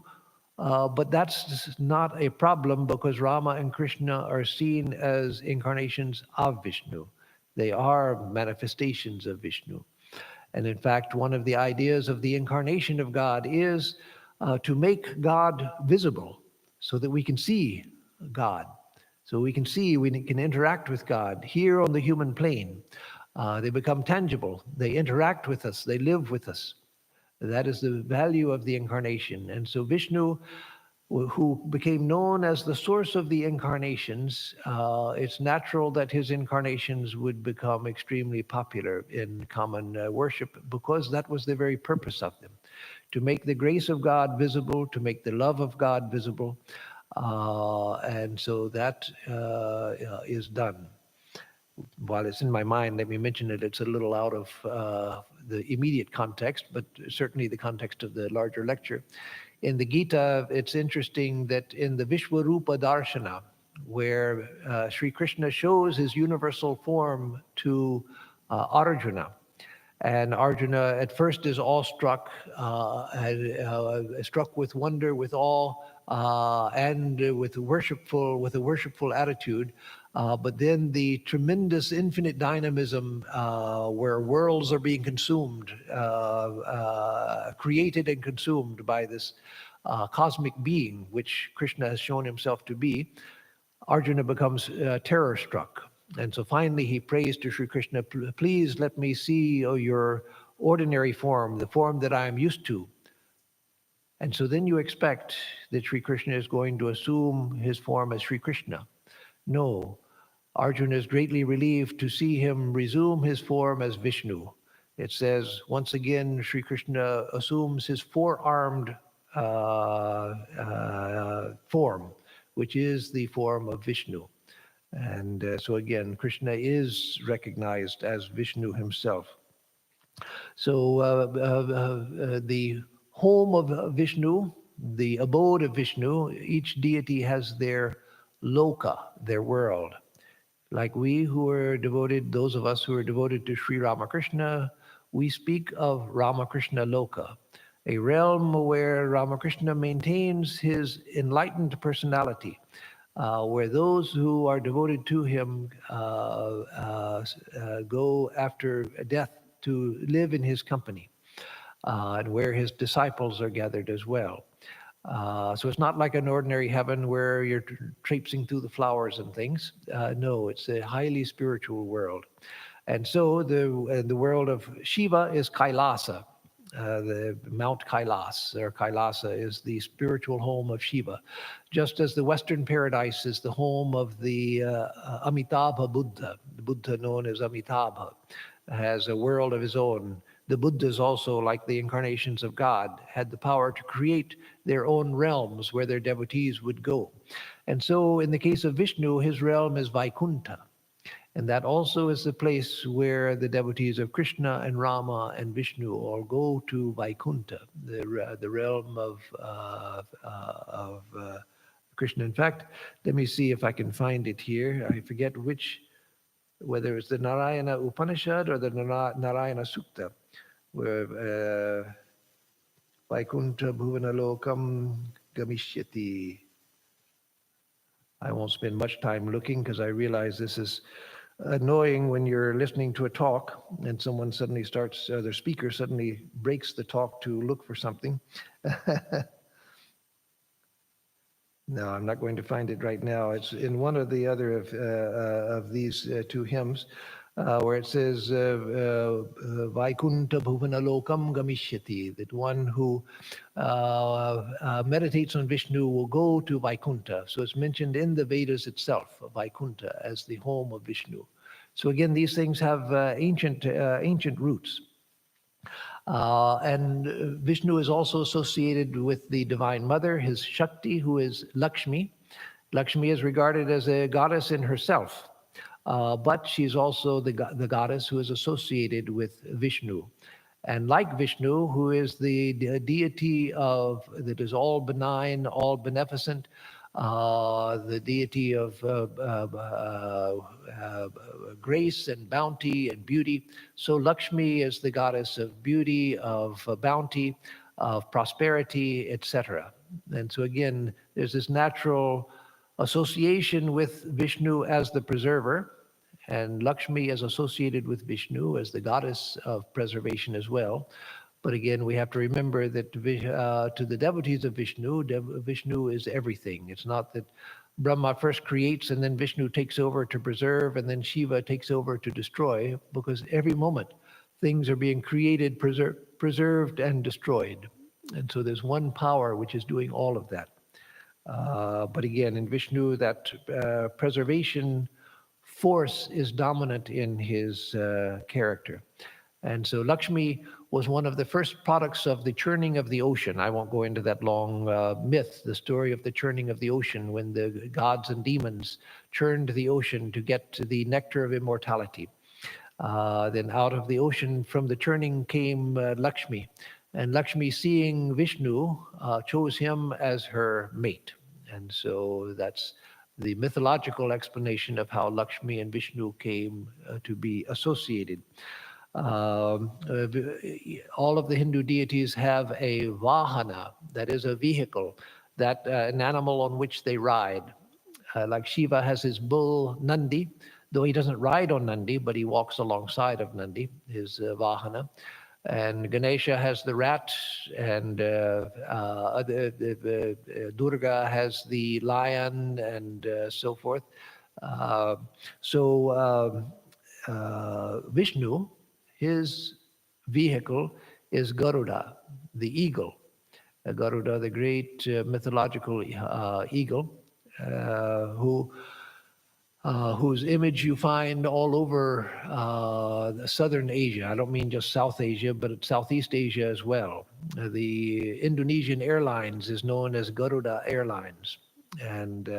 But that's not a problem because Rama and Krishna are seen as incarnations of Vishnu. They are manifestations of Vishnu. And in fact, one of the ideas of the incarnation of God is to make God visible so that we can see God. So we can interact with God here on the human plane. They become tangible. They interact with us. They live with us. That is the value of the incarnation. And so Vishnu, who became known as the source of the incarnations, it's natural that his incarnations would become extremely popular in common worship because that was the very purpose of them, to make the grace of God visible, to make the love of God visible. And so that is done. While it's in my mind, let me mention it, it's a little out of the immediate context, but certainly the context of the larger lecture. In the Gita, it's interesting that in the Vishwarupa Darshana, where Sri Krishna shows his universal form to Arjuna, and Arjuna at first is awestruck, struck with wonder, with awe, and with a worshipful attitude. But then the tremendous infinite dynamism where worlds are being consumed, created and consumed by this cosmic being, which Krishna has shown himself to be, Arjuna becomes terror-struck. And so finally he prays to Sri Krishna, please let me see your ordinary form, the form that I am used to. And so then you expect that Sri Krishna is going to assume his form as Sri Krishna. No, Arjuna is greatly relieved to see him resume his form as Vishnu. It says, once again, Sri Krishna assumes his four-armed form, which is the form of Vishnu. And so again, Krishna is recognized as Vishnu himself. So the home of Vishnu, the abode of Vishnu, each deity has their loka, their world. Like we who are devoted, those of us who are devoted to Sri Ramakrishna, we speak of Ramakrishna Loka, a realm where Ramakrishna maintains his enlightened personality, where those who are devoted to him go after death to live in his company, and where his disciples are gathered as well. So it's not like an ordinary heaven where you're traipsing through the flowers and things. No, it's a highly spiritual world. And so the world of Shiva is Kailasa, the Mount Kailas, or Kailasa is the spiritual home of Shiva, just as the Western paradise is the home of the Amitabha Buddha. The Buddha known as Amitabha has a world of his own. The Buddhas also, like the incarnations of God, had the power to create their own realms where their devotees would go. And so in the case of Vishnu, his realm is Vaikuntha. And that also is the place where the devotees of Krishna and Rama and Vishnu all go to Vaikuntha, the realm of Krishna. In fact, let me see if I can find it here. I forget whether it's the Narayana Upanishad or the Narayana Sutta, where Vaikuntha Bhuvanalokam Gamishyati. I won't spend much time looking because I realize this is annoying when you're listening to a talk and someone suddenly starts, their speaker suddenly breaks the talk to look for something. No, I'm not going to find it right now. It's in one or the other of these two hymns where it says, Vaikunta Bhuvanalokam Gamishyati, that one who meditates on Vishnu will go to Vaikuntha. So it's mentioned in the Vedas itself, Vaikuntha, as the home of Vishnu. So again, these things have ancient roots. And Vishnu is also associated with the Divine Mother, his Shakti, who is Lakshmi. Lakshmi is regarded as a goddess in herself, but she's also the goddess who is associated with Vishnu. And like Vishnu, who is the deity that is all benign, all beneficent, the deity of grace and bounty and beauty. So Lakshmi is the goddess of beauty, of bounty, of prosperity, etc. And so again, there's this natural association with Vishnu as the preserver, and Lakshmi is associated with Vishnu as the goddess of preservation as well. But again, we have to remember that to the devotees of Vishnu, Vishnu is everything. It's not that Brahma first creates and then Vishnu takes over to preserve and then Shiva takes over to destroy, because every moment things are being created, preserved, and destroyed. And so there's one power which is doing all of that. But again, in Vishnu, that preservation force is dominant in his character. And so Lakshmi was one of the first products of the churning of the ocean. I won't go into that long myth, the story of the churning of the ocean, when the gods and demons churned the ocean to get to the nectar of immortality. Then out of the ocean from the churning came Lakshmi. And Lakshmi, seeing Vishnu, chose him as her mate. And so that's the mythological explanation of how Lakshmi and Vishnu came to be associated. All of the Hindu deities have a vahana, that is a vehicle, that an animal on which they ride. Like Shiva has his bull Nandi, though he doesn't ride on Nandi, but he walks alongside of Nandi, his vahana. And Ganesha has the rat, and Durga has the lion, and so forth. Vishnu, his vehicle is Garuda, the eagle. Garuda, the great mythological eagle, who whose image you find all over southern Asia. I don't mean just South Asia, but Southeast Asia as well. The Indonesian Airlines is known as Garuda Airlines. And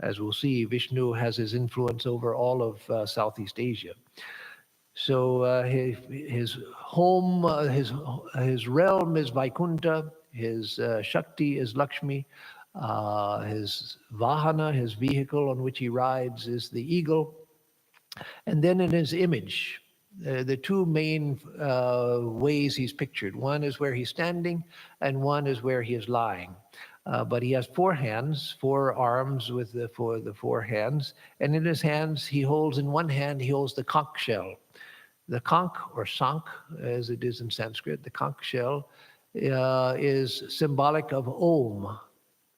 as we'll see, Vishnu has his influence over all of Southeast Asia. So his home, his realm is Vaikuntha, his Shakti is Lakshmi, his Vahana, his vehicle on which he rides, is the eagle. And then in his image, the two main ways he's pictured. One is where he's standing, and one is where he is lying. But he has four hands, four arms with the four hands, and in his hands he holds, in one hand he holds the conch shell. The conch, or sank, as it is in Sanskrit, the conch shell is symbolic of Om.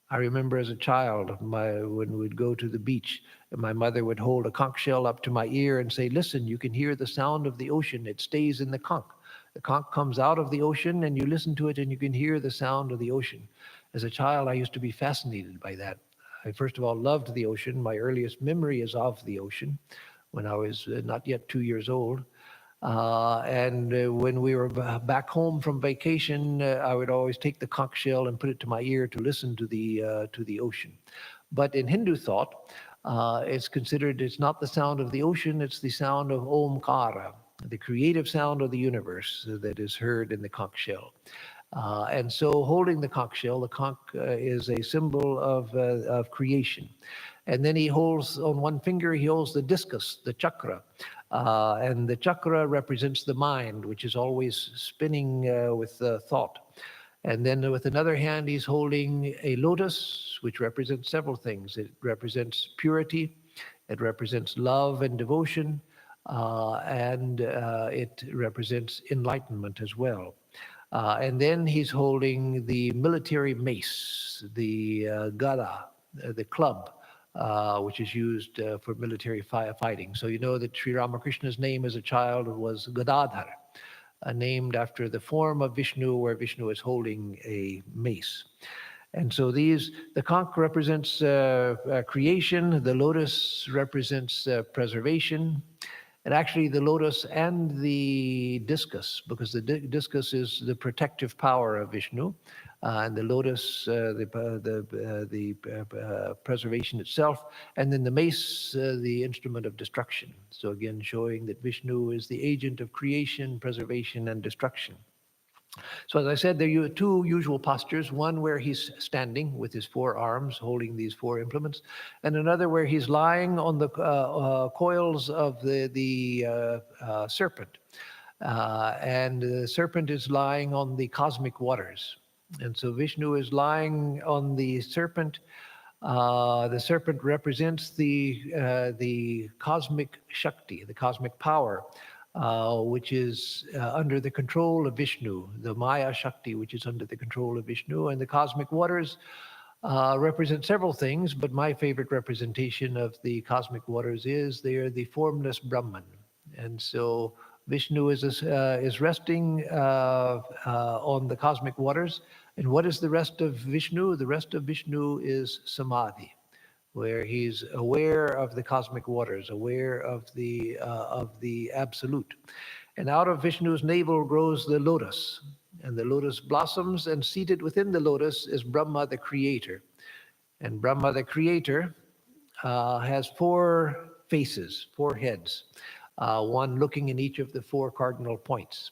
I remember as a child, when we'd go to the beach, my mother would hold a conch shell up to my ear and say, listen, you can hear the sound of the ocean. It stays in the conch. The conch comes out of the ocean and you listen to it and you can hear the sound of the ocean. As a child, I used to be fascinated by that. I first of all loved the ocean. My earliest memory is of the ocean when I was not yet 2 years old. When we were back home from vacation, I would always take the conch shell and put it to my ear to listen to the ocean. But in Hindu thought, it's considered, it's not the sound of the ocean, it's the sound of Omkara, the creative sound of the universe that is heard in the conch shell. And so holding the conch shell, the conch is a symbol of creation. And then he holds, on one finger, he holds the discus, the chakra. And the chakra represents the mind, which is always spinning with thought. And then with another hand, he's holding a lotus, which represents several things. It represents purity, it represents love and devotion, and it represents enlightenment as well. And then he's holding the military mace, the gada, the club, which is used for military fighting. So you know that Sri Ramakrishna's name as a child was Gadadhar, named after the form of Vishnu, where Vishnu is holding a mace. And so the conch represents creation, the lotus represents preservation, and actually the lotus and the discus, because the discus is the protective power of Vishnu, and the lotus, the preservation itself, and then the mace, the instrument of destruction. So again, showing that Vishnu is the agent of creation, preservation, and destruction. So as I said, there are two usual postures, one where he's standing with his four arms holding these four implements, and another where he's lying on the coils of the serpent. And the serpent is lying on the cosmic waters. And so Vishnu is lying on the serpent. The serpent represents the cosmic Shakti, the cosmic power, which is under the control of Vishnu, the Maya Shakti, which is under the control of Vishnu. And the cosmic waters represent several things, but my favorite representation of the cosmic waters is they are the formless Brahman. And so Vishnu is resting on the cosmic waters. And what is the rest of Vishnu? The rest of Vishnu is Samadhi, where he's aware of the cosmic waters, aware of the absolute. And out of Vishnu's navel grows the lotus, and the lotus blossoms, and seated within the lotus is Brahma, the creator. And Brahma, the creator, has four faces, four heads, one looking in each of the four cardinal points.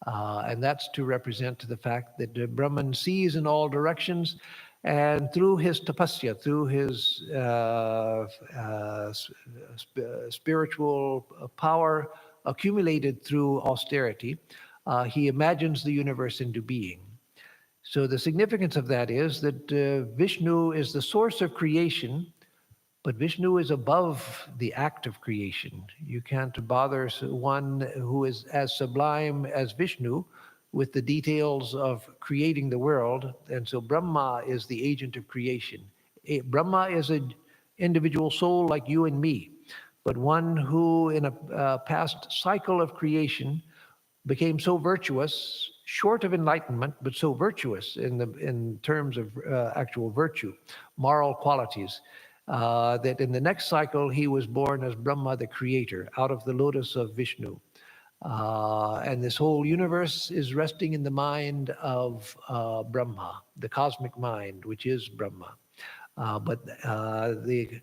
And that's to represent the fact that Brahman sees in all directions, and through his tapasya, through his spiritual power accumulated through austerity, he imagines the universe into being. So the significance of that is that Vishnu is the source of creation, but Vishnu is above the act of creation. You can't bother one who is as sublime as Vishnu with the details of creating the world. And so Brahma is the agent of creation. Brahma is an individual soul like you and me, but one who in a past cycle of creation became so virtuous, short of enlightenment, but so virtuous in terms of actual virtue, moral qualities, that in the next cycle he was born as Brahma, the creator, out of the lotus of Vishnu. And this whole universe is resting in the mind of Brahma, the cosmic mind, which is Brahma. But the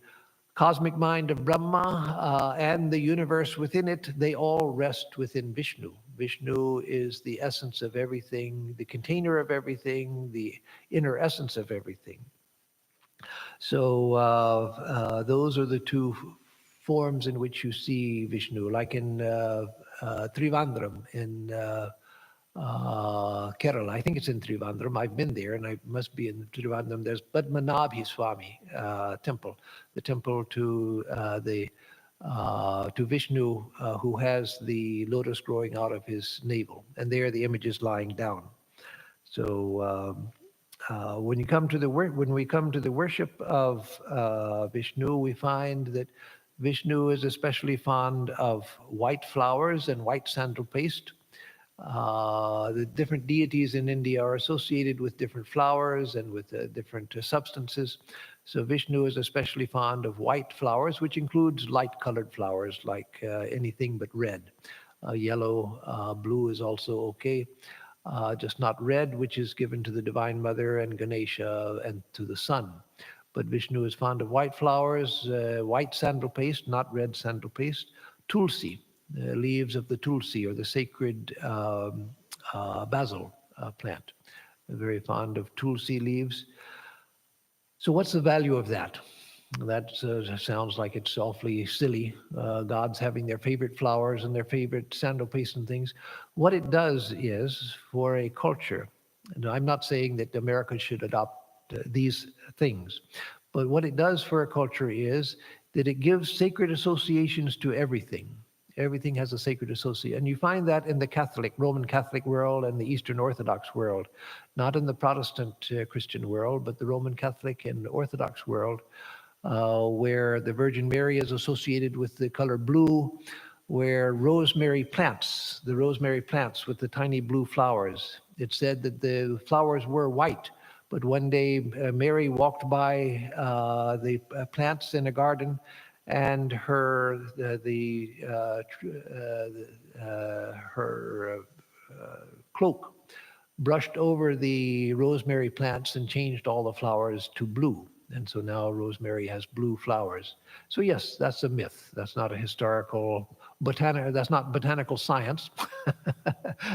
cosmic mind of Brahma and the universe within it, they all rest within Vishnu. Vishnu is the essence of everything, the container of everything, the inner essence of everything. So those are the two forms in which you see Vishnu, like in Trivandrum in Kerala. I think it's in Trivandrum. I've been there, and I must be in Trivandrum. There's Padmanabhi Swami temple, the temple to Vishnu, who has the lotus growing out of his navel, and there the image is lying down. So when we come to the worship of Vishnu, we find that Vishnu is especially fond of white flowers and white sandal paste. The different deities in India are associated with different flowers and with different substances. So Vishnu is especially fond of white flowers, which includes light-colored flowers like anything but red. Yellow, blue is also okay. Just not red, which is given to the Divine Mother and Ganesha and to the sun. But Vishnu is fond of white flowers, white sandal paste, not red sandal paste, tulsi, the leaves of the tulsi or the sacred basil plant. Very fond of tulsi leaves. So what's the value of that? That sounds like it's awfully silly. Gods having their favorite flowers and their favorite sandal paste and things. What it does is, for a culture, and I'm not saying that America should adopt these things, but what it does for a culture is that it gives sacred associations to everything. Everything has a sacred association. And you find that in the Roman Catholic world and the Eastern Orthodox world, not in the Protestant Christian world, but the Roman Catholic and Orthodox world, where the Virgin Mary is associated with the color blue, where the rosemary plants with the tiny blue flowers. It said that the flowers were white, but one day Mary walked by the plants in a garden, and her cloak brushed over the rosemary plants and changed all the flowers to blue. And so now rosemary has blue flowers. So yes, that's a myth. That's not a historical that's not botanical science.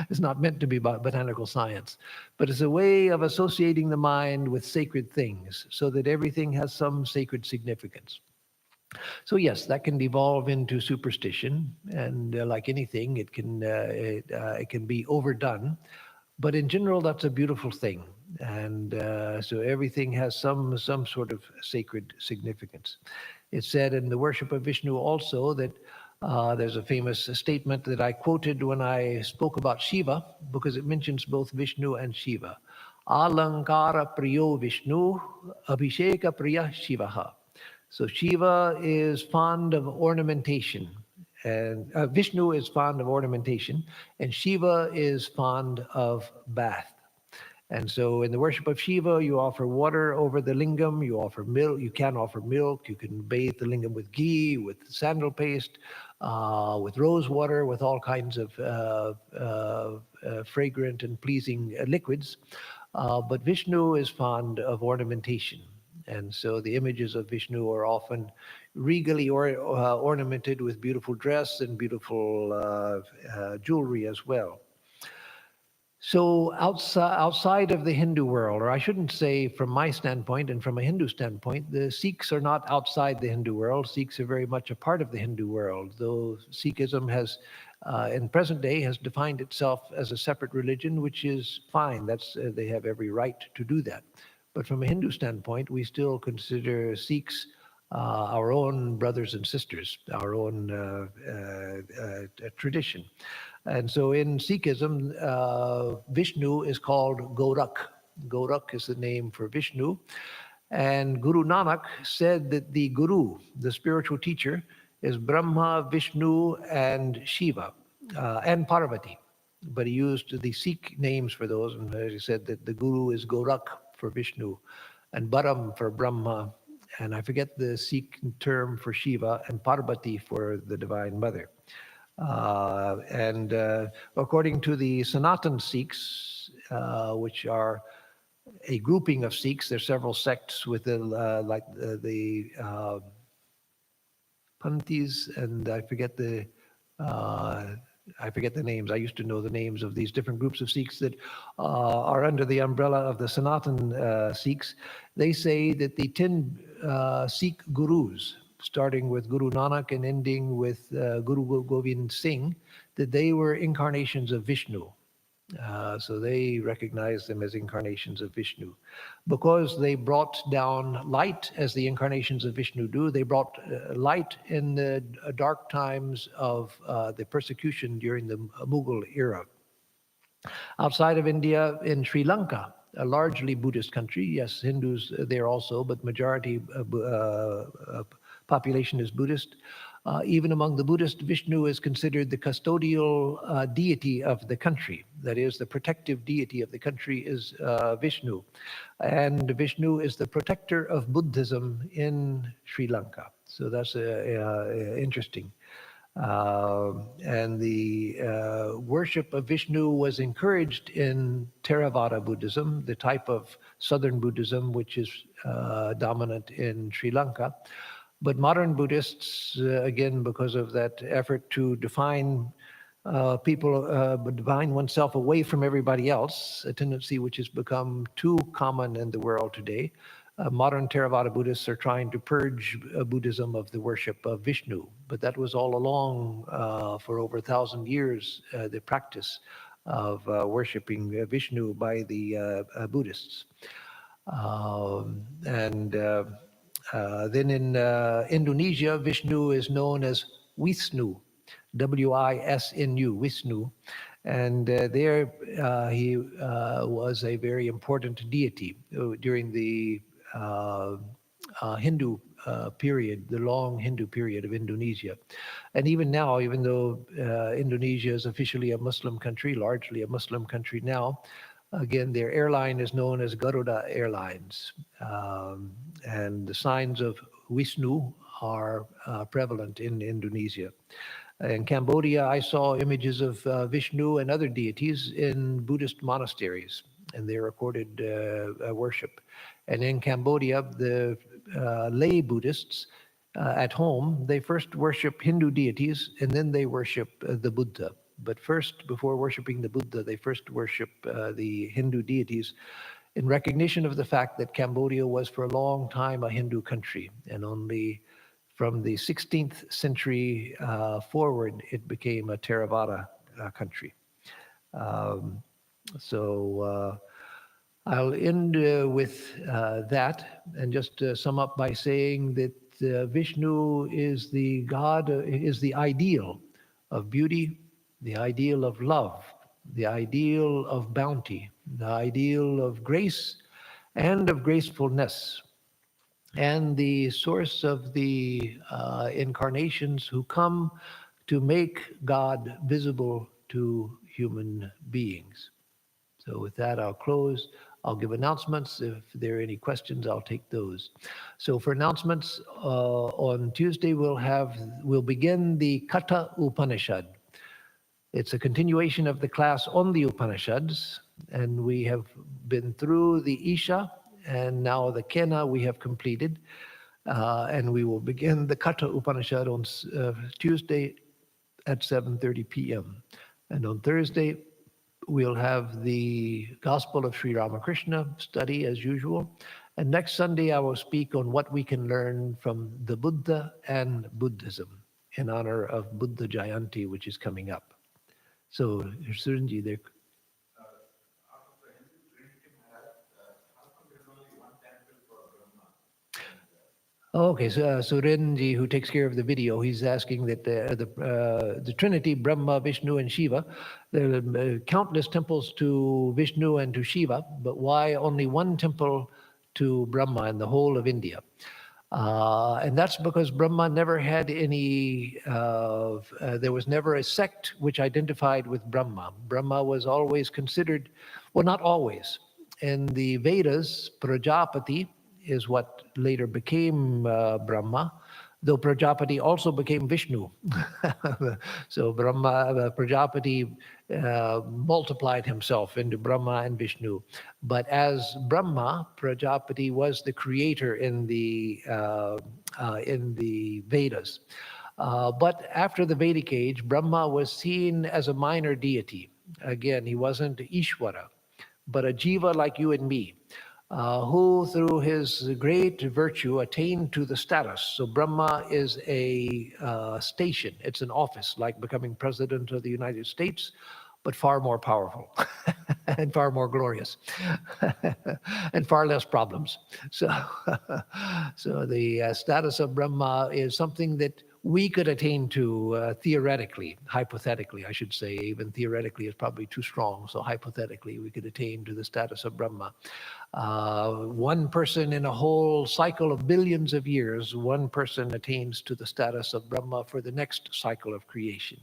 It's not meant to be botanical science, but it's a way of associating the mind with sacred things so that everything has some sacred significance. So yes, that can devolve into superstition, and like anything, it can be overdone. But in general, that's a beautiful thing, and so everything has some sort of sacred significance. It's said in the worship of Vishnu also that there's a famous statement that I quoted when I spoke about Shiva, because it mentions both Vishnu and Shiva. Alankara priyo Vishnu, abhisheka priya Shivaha. So Shiva is fond of ornamentation, and Vishnu is fond of ornamentation, and Shiva is fond of bath. And so in the worship of Shiva, you offer water over the lingam, you offer milk, you can offer milk, you can bathe the lingam with ghee, with sandal paste, with rose water, with all kinds of fragrant and pleasing liquids. But Vishnu is fond of ornamentation. And so the images of Vishnu are often regally ornamented with beautiful dress and beautiful jewelry as well. So outside of the Hindu world, or I shouldn't say from my standpoint and from a Hindu standpoint, the Sikhs are not outside the Hindu world. Sikhs are very much a part of the Hindu world, though Sikhism has, in present day, has defined itself as a separate religion, which is fine. They have every right to do that. But from a Hindu standpoint, we still consider Sikhs our own brothers and sisters, our own tradition. And so in Sikhism, Vishnu is called Gorak. Gorak is the name for Vishnu. And Guru Nanak said that the Guru, the spiritual teacher, is Brahma, Vishnu, and Shiva, and Parvati. But he used the Sikh names for those, and he said that the Guru is Gorak for Vishnu, and Baram for Brahma, and I forget the Sikh term for Shiva, and Parvati for the Divine Mother. And according to the Sanatan Sikhs, which are a grouping of Sikhs, there's several sects with the Panthis, and I forget the names. I used to know the names of these different groups of Sikhs that are under the umbrella of the Sanatan Sikhs. They say that the 10 Sikh gurus, starting with Guru Nanak and ending with Guru Gobind Singh, that they were incarnations of Vishnu. So they recognize them as incarnations of Vishnu. Because they brought down light, as the incarnations of Vishnu do, they brought light in the dark times of the persecution during the Mughal era. Outside of India, in Sri Lanka, a largely Buddhist country, yes, Hindus there also, but majority population is Buddhist. Even among the Buddhists, Vishnu is considered the custodial deity of the country. That is, the protective deity of the country is Vishnu. And Vishnu is the protector of Buddhism in Sri Lanka. So that's interesting. And the worship of Vishnu was encouraged in Theravada Buddhism, the type of southern Buddhism which is dominant in Sri Lanka. But modern Buddhists, again, because of that effort to define define oneself away from everybody else, a tendency which has become too common in the world today, modern Theravada Buddhists are trying to purge Buddhism of the worship of Vishnu. But that was all along, for over 1,000 years, the practice of worshiping Vishnu by the Buddhists. Then in Indonesia, Vishnu is known as Wisnu, W-I-S-N-U, Wisnu. And there he was a very important deity during the Hindu period, the long Hindu period of Indonesia. And even now, even though Indonesia is officially a Muslim country, largely a Muslim country now, again, their airline is known as Garuda Airlines. And the signs of Wisnu are prevalent in Indonesia. In Cambodia, I saw images of Vishnu and other deities in Buddhist monasteries, and they recorded worship. And in Cambodia, the lay Buddhists at home, they first worship Hindu deities, and then they worship the Buddha. But first, before worshiping the Buddha, they first worship the Hindu deities in recognition of the fact that Cambodia was for a long time a Hindu country, and only from the 16th century forward, it became a Theravada country. I'll end with that and just sum up by saying that Vishnu is the God, is the ideal of beauty, the ideal of love, the ideal of bounty, the ideal of grace and of gracefulness, and the source of the incarnations who come to make God visible to human beings. So with that, I'll close. I'll give announcements. If there are any questions, I'll take those. So for announcements, on Tuesday, we'll begin the Katha Upanishad. It's a continuation of the class on the Upanishads, and we have been through the Isha, and now the Kena we have completed, and we will begin the Katha Upanishad on Tuesday at 7:30 p.m. And on Thursday, we'll have the Gospel of Sri Ramakrishna study as usual. And next Sunday, I will speak on what we can learn from the Buddha and Buddhism in honor of Buddha Jayanti, which is coming up. So, Surinji, there. Okay, so Surenji, who takes care of the video, he's asking that the Trinity, Brahma, Vishnu, and Shiva, there are countless temples to Vishnu and to Shiva, but why only one temple to Brahma in the whole of India? And that's because Brahma never had any, there was never a sect which identified with Brahma. Brahma was always considered, well, not always. In the Vedas, Prajapati is what later became Brahma, though Prajapati also became Vishnu. So Prajapati multiplied himself into Brahma and Vishnu. But as Brahma, Prajapati was the creator in the Vedas. But after the Vedic age, Brahma was seen as a minor deity. Again, he wasn't Ishvara, but a jiva like you and me, who through his great virtue attained to the status. So Brahma is a station, it's an office, like becoming president of the United States, but far more powerful and far more glorious and far less problems. So, so the status of Brahma is something that we could attain to theoretically, hypothetically, I should say. Even theoretically is probably too strong. So hypothetically, we could attain to the status of Brahma. One person in a whole cycle of billions of years, one person attains to the status of Brahma for the next cycle of creation.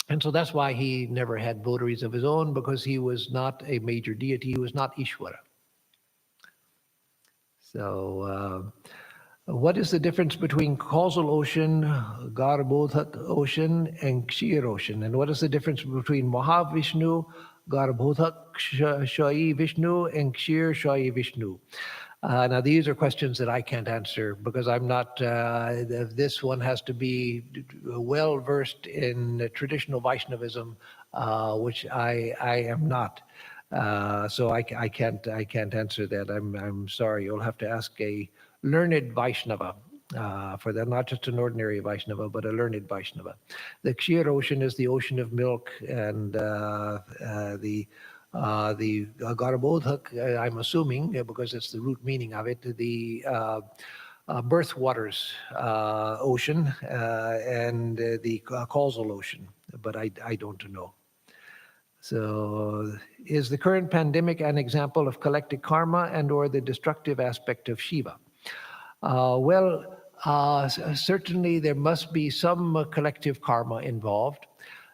And so that's why he never had votaries of his own, because he was not a major deity. He was not Ishvara. So what is the difference between causal ocean, Garbhodhak ocean, and Kshir ocean? And what is the difference between Mahavishnu, Garbhodhak Shayi Vishnu, and Kshir Shayi Vishnu? Now, these are questions that I can't answer because I'm not, this one has to be well versed in traditional Vaishnavism, which I am not. So I can't answer that. I'm sorry. You'll have to ask a learned Vaishnava for that, not just an ordinary Vaishnava, but a learned Vaishnava. The Kshir ocean is the ocean of milk, and the Garbhodhak, I'm assuming, because it's the root meaning of it, the birth waters ocean and the causal ocean, but I don't know. So is the current pandemic an example of collective karma and or the destructive aspect of Shiva? Certainly there must be some collective karma involved.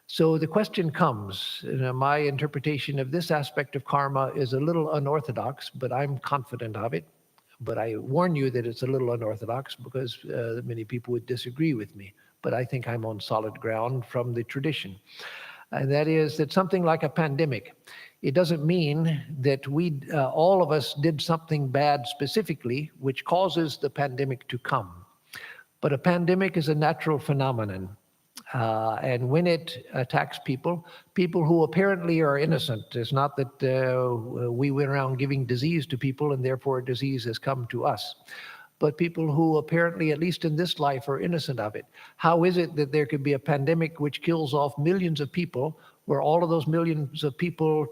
So the question comes, my interpretation of this aspect of karma is a little unorthodox, but I'm confident of it. But I warn you that it's a little unorthodox because many people would disagree with me. But I think I'm on solid ground from the tradition. And that is that something like a pandemic, it doesn't mean that we, all of us did something bad specifically, which causes the pandemic to come. But a pandemic is a natural phenomenon. And when it attacks people who apparently are innocent, it's not that we went around giving disease to people and therefore disease has come to us, but people who apparently, at least in this life, are innocent of it. How is it that there could be a pandemic which kills off millions of people, where all of those millions of people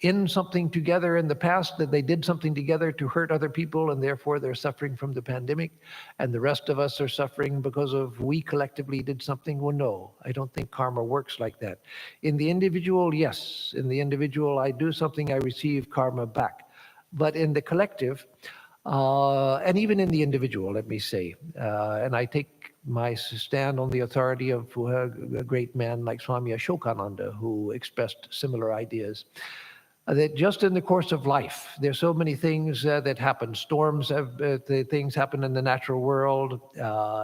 in something together in the past, that they did something together to hurt other people and therefore they're suffering from the pandemic, and the rest of us are suffering because of we collectively did something? Well, no, I don't think karma works like that. In the individual, yes. In the individual, I do something, I receive karma back. But in the collective, and even in the individual, let me say, and I take my stand on the authority of a great man like Swami Ashokananda, who expressed similar ideas. That just in the course of life, there's so many things that happen. Storms, things happen in the natural world,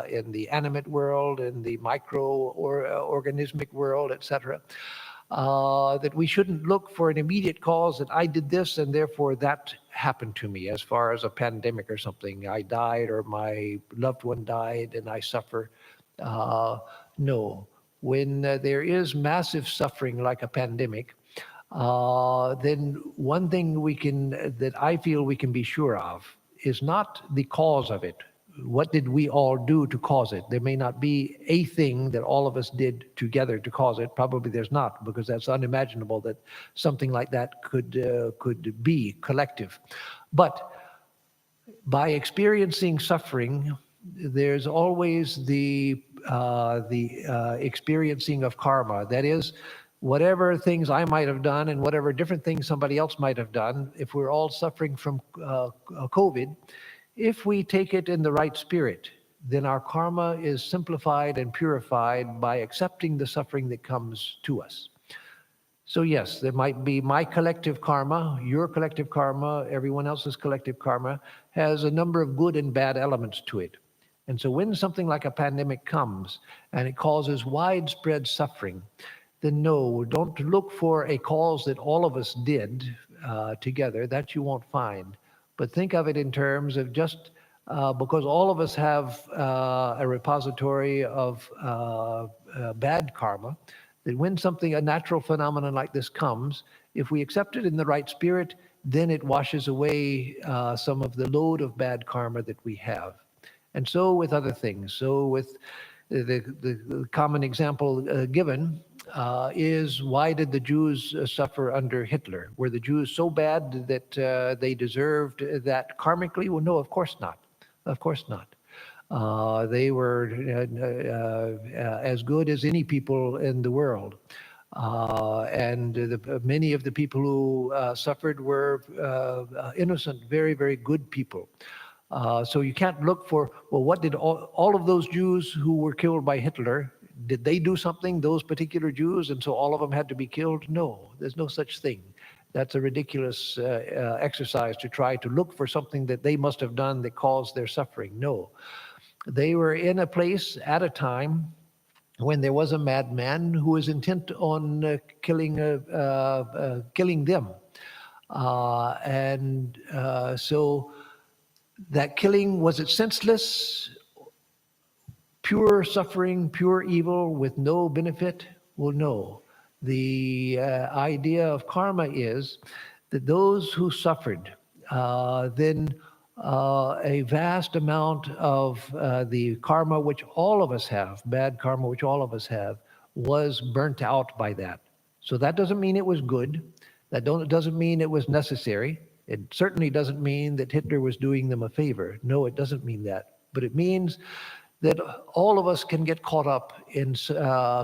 in the animate world, in the micro or organismic world, etc. That we shouldn't look for an immediate cause, that I did this and therefore that happened to me, as far as a pandemic or something. I died or my loved one died and I suffer. No. When there is massive suffering like a pandemic, then one thing that I feel we can be sure of is not the cause of it. What did we all do to cause it? There may not be a thing that all of us did together to cause it. Probably there's not, because that's unimaginable that something like that could be collective. But by experiencing suffering, there's always the experiencing of karma. That is, whatever things I might have done and whatever different things somebody else might have done, if we're all suffering from COVID, if we take it in the right spirit, then our karma is simplified and purified by accepting the suffering that comes to us. So yes, there might be my collective karma, your collective karma, everyone else's collective karma has a number of good and bad elements to it. And so when something like a pandemic comes and it causes widespread suffering, then no, don't look for a cause that all of us did together. That you won't find. But think of it in terms of just because all of us have a repository of bad karma, that when something, a natural phenomenon like this comes, if we accept it in the right spirit, then it washes away some of the load of bad karma that we have. And so with other things. So with the common example given is, why did the Jews suffer under Hitler? Were the Jews so bad that they deserved that karmically? Well, no, of course not. Of course not. They were as good as any people in the world. And many of the people who suffered were innocent, very, very good people. So you can't look for, well, what did all of those Jews who were killed by Hitler, did they do something, those particular Jews, and so all of them had to be killed? No, there's no such thing. That's a ridiculous exercise to try to look for something that they must have done that caused their suffering. No. They were in a place at a time when there was a madman who was intent on killing them. So that killing, was it senseless, pure suffering, pure evil with no benefit? Well, no. The idea of karma is that those who suffered, then a vast amount of the karma which all of us have, bad karma which all of us have, was burnt out by that. So that doesn't mean it was good. That doesn't mean it was necessary. It certainly doesn't mean that Hitler was doing them a favor. No, it doesn't mean that. But it means that all of us can get caught up in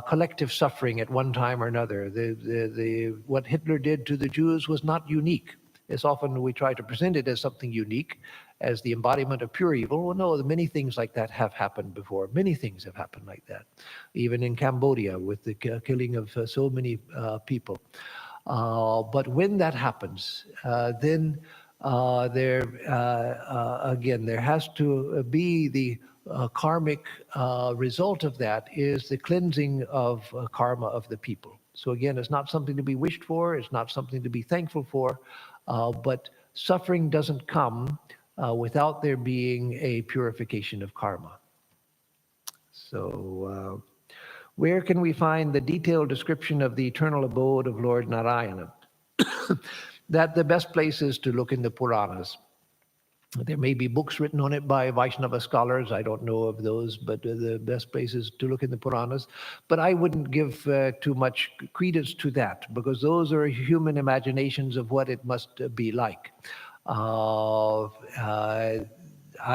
collective suffering at one time or another. What Hitler did to the Jews was not unique. As often we try to present it as something unique, as the embodiment of pure evil. Well, no, many things like that have happened before. Many things have happened like that. Even in Cambodia with the killing of so many people. But when that happens, then there has to be the karmic result of that is the cleansing of karma of the people. So again, it's not something to be wished for. It's not something to be thankful for. But suffering doesn't come without there being a purification of karma. So where can we find the detailed description of the eternal abode of Lord Narayana? That the best place is to look in the Puranas. There may be books written on it by Vaishnava scholars. I don't know of those, but the best place is to look in the Puranas. But I wouldn't give too much credence to that, because those are human imaginations of what it must be like. I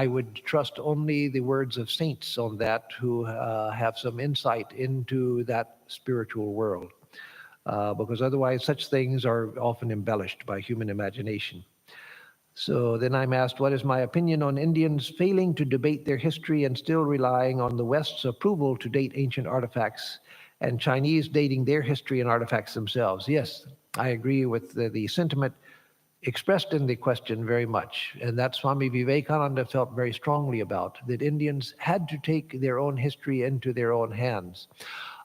would trust only the words of saints on that, who have some insight into that spiritual world, because otherwise such things are often embellished by human imagination. So then I'm asked, what is my opinion on Indians failing to debate their history and still relying on the West's approval to date ancient artifacts, and Chinese dating their history and artifacts themselves? Yes, I agree with the sentiment expressed in the question very much, and that Swami Vivekananda felt very strongly about, that Indians had to take their own history into their own hands.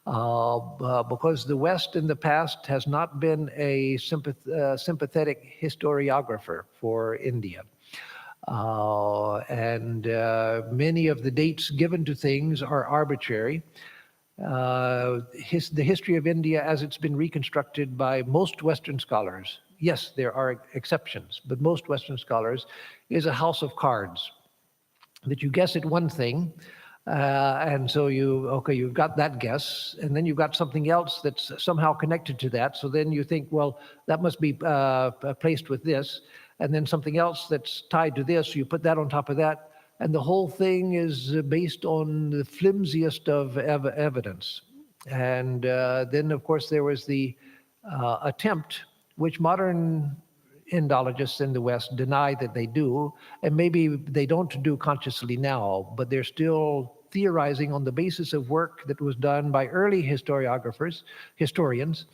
Because the West in the past has not been a sympathetic historiographer for India. Many of the dates given to things are arbitrary. The history of India as it's been reconstructed by most Western scholars, yes, there are exceptions, but most Western scholars, is a house of cards, that you guess at one thing, and so you've got that guess, and then you've got something else that's somehow connected to that. So then you think, well, that must be placed with this, and then something else that's tied to this. So you put that on top of that, and the whole thing is based on the flimsiest of evidence. And then, of course, there was the attempt, which modern Indologists in the West deny that they do, and maybe they don't do consciously now, but they're still theorizing on the basis of work that was done by early historians,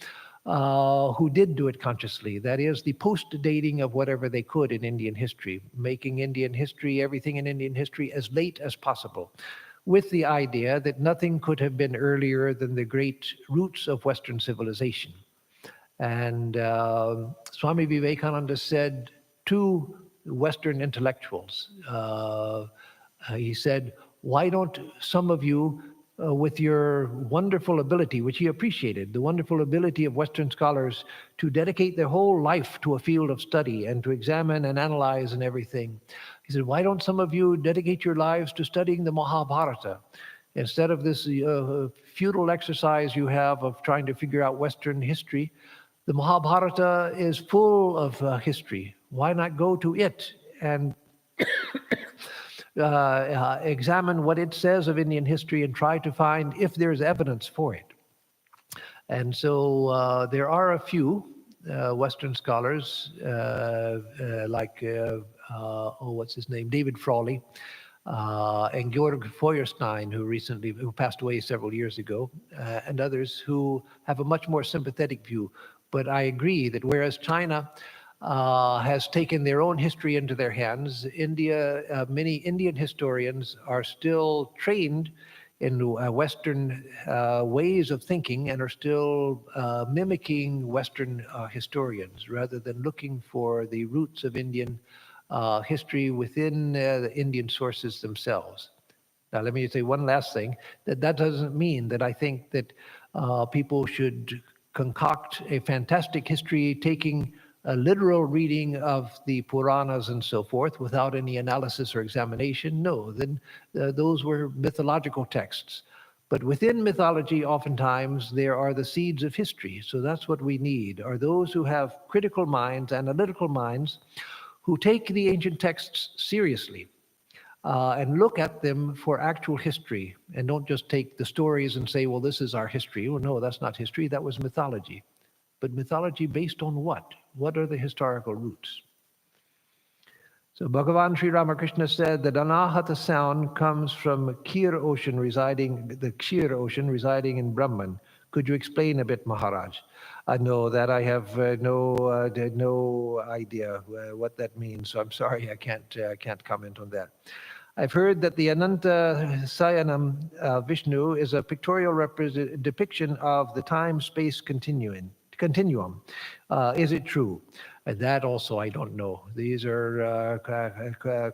who did do it consciously. That is, the post-dating of whatever they could in Indian history, making Indian history, everything in Indian history, as late as possible, with the idea that nothing could have been earlier than the great roots of Western civilization. And Swami Vivekananda said to Western intellectuals, he said, why don't some of you, with your wonderful ability, which he appreciated, the wonderful ability of Western scholars to dedicate their whole life to a field of study and to examine and analyze and everything. He said, why don't some of you dedicate your lives to studying the Mahabharata instead of this futile exercise you have of trying to figure out Western history? The Mahabharata is full of history. Why not go to it and examine what it says of Indian history and try to find if there's evidence for it? And so there are a few Western scholars like, what's his name, David Frawley, and Georg Feuerstein, who passed away several years ago, and others who have a much more sympathetic view. But I agree that whereas China has taken their own history into their hands, many Indian historians are still trained in Western ways of thinking and are still mimicking Western historians rather than looking for the roots of Indian history within the Indian sources themselves. Now, let me say one last thing, that doesn't mean that I think that people should concoct a fantastic history taking a literal reading of the Puranas and so forth without any analysis or examination. No, then those were mythological texts. But within mythology, oftentimes, there are the seeds of history. So that's what we need, are those who have critical minds, analytical minds, who take the ancient texts seriously and look at them for actual history and don't just take the stories and say, well, this is our history. Well, no, that's not history. That was mythology. But mythology based on what? What are the historical roots? So Bhagavan Sri Ramakrishna said that anahata sound comes from the Kshir ocean residing in Brahman. Could you explain a bit, Maharaj? No, that I have no idea what that means. So I'm sorry, I can't comment on that. I've heard that the Ananta Sayanam Vishnu is a pictorial depiction of the time-space continuum. Is it true? And that also I don't know. These are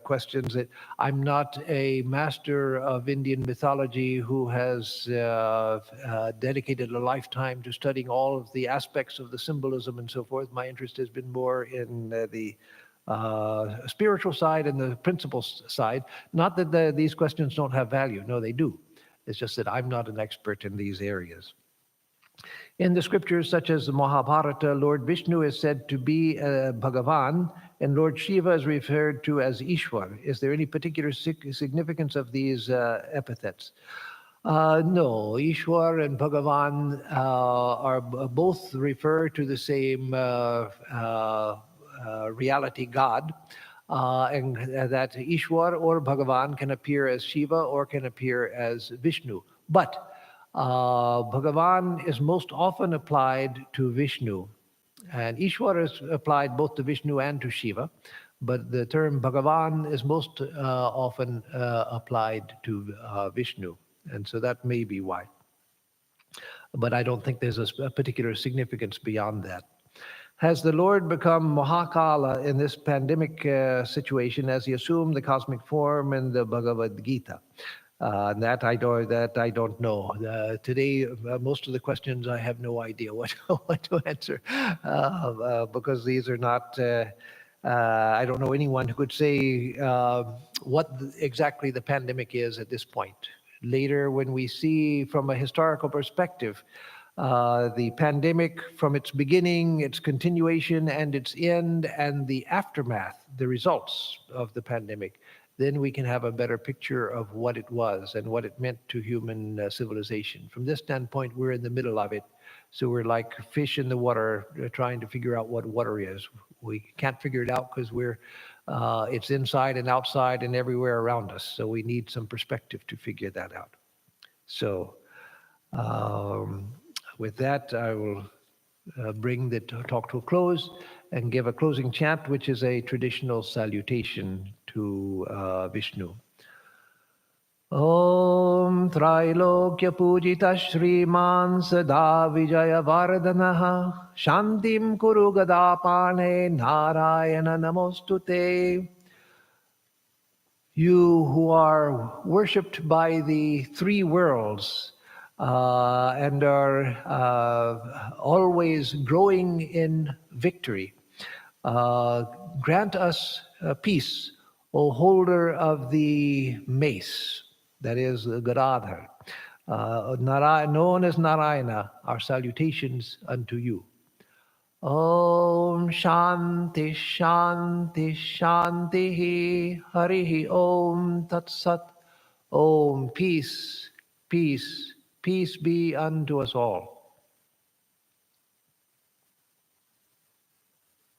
questions that I'm not a master of Indian mythology who has dedicated a lifetime to studying all of the aspects of the symbolism and so forth. My interest has been more in the spiritual side and the principle side. Not that these questions don't have value. No, they do. It's just that I'm not an expert in these areas. In the scriptures such as the Mahabharata, Lord Vishnu is said to be Bhagavan, and Lord Shiva is referred to as Ishwar. Is there any particular significance of these epithets? No, Ishwar and Bhagavan are both refer to the same reality, God, and that Ishwar or Bhagavan can appear as Shiva or can appear as Vishnu. But Bhagavan is most often applied to Vishnu, and Ishwar is applied both to Vishnu and to Shiva, but the term Bhagavan is most often applied to Vishnu, and so that may be why. But I don't think there's a particular significance beyond that. Has the Lord become Mahakala in this pandemic situation as he assumed the cosmic form in the Bhagavad Gita? That I don't know. Today, most of the questions I have no idea what to answer because these are not. I don't know anyone who could say what exactly the pandemic is at this point. Later, when we see from a historical perspective the pandemic from its beginning, its continuation, and its end, and the aftermath, the results of the pandemic, then we can have a better picture of what it was and what it meant to human civilization. From this standpoint, we're in the middle of it. So we're like fish in the water trying to figure out what water is. We can't figure it out because it's inside and outside and everywhere around us. So we need some perspective to figure that out. So with that, I will bring the talk to a close and give a closing chant, which is a traditional salutation to Vishnu. Om Trailokya Pujita Shriman Sada Vijaya Vardhanaha Shantim Kuru Gadapane Narayana Namostute. You who are worshipped by the three worlds and are always growing in victory, grant us peace, O holder of the mace, that is the Gadadhar, known as Narayana, our salutations unto you. Om Shanti Shanti Shanti Harihi Om Tat Sat. Om peace, peace, peace be unto us all.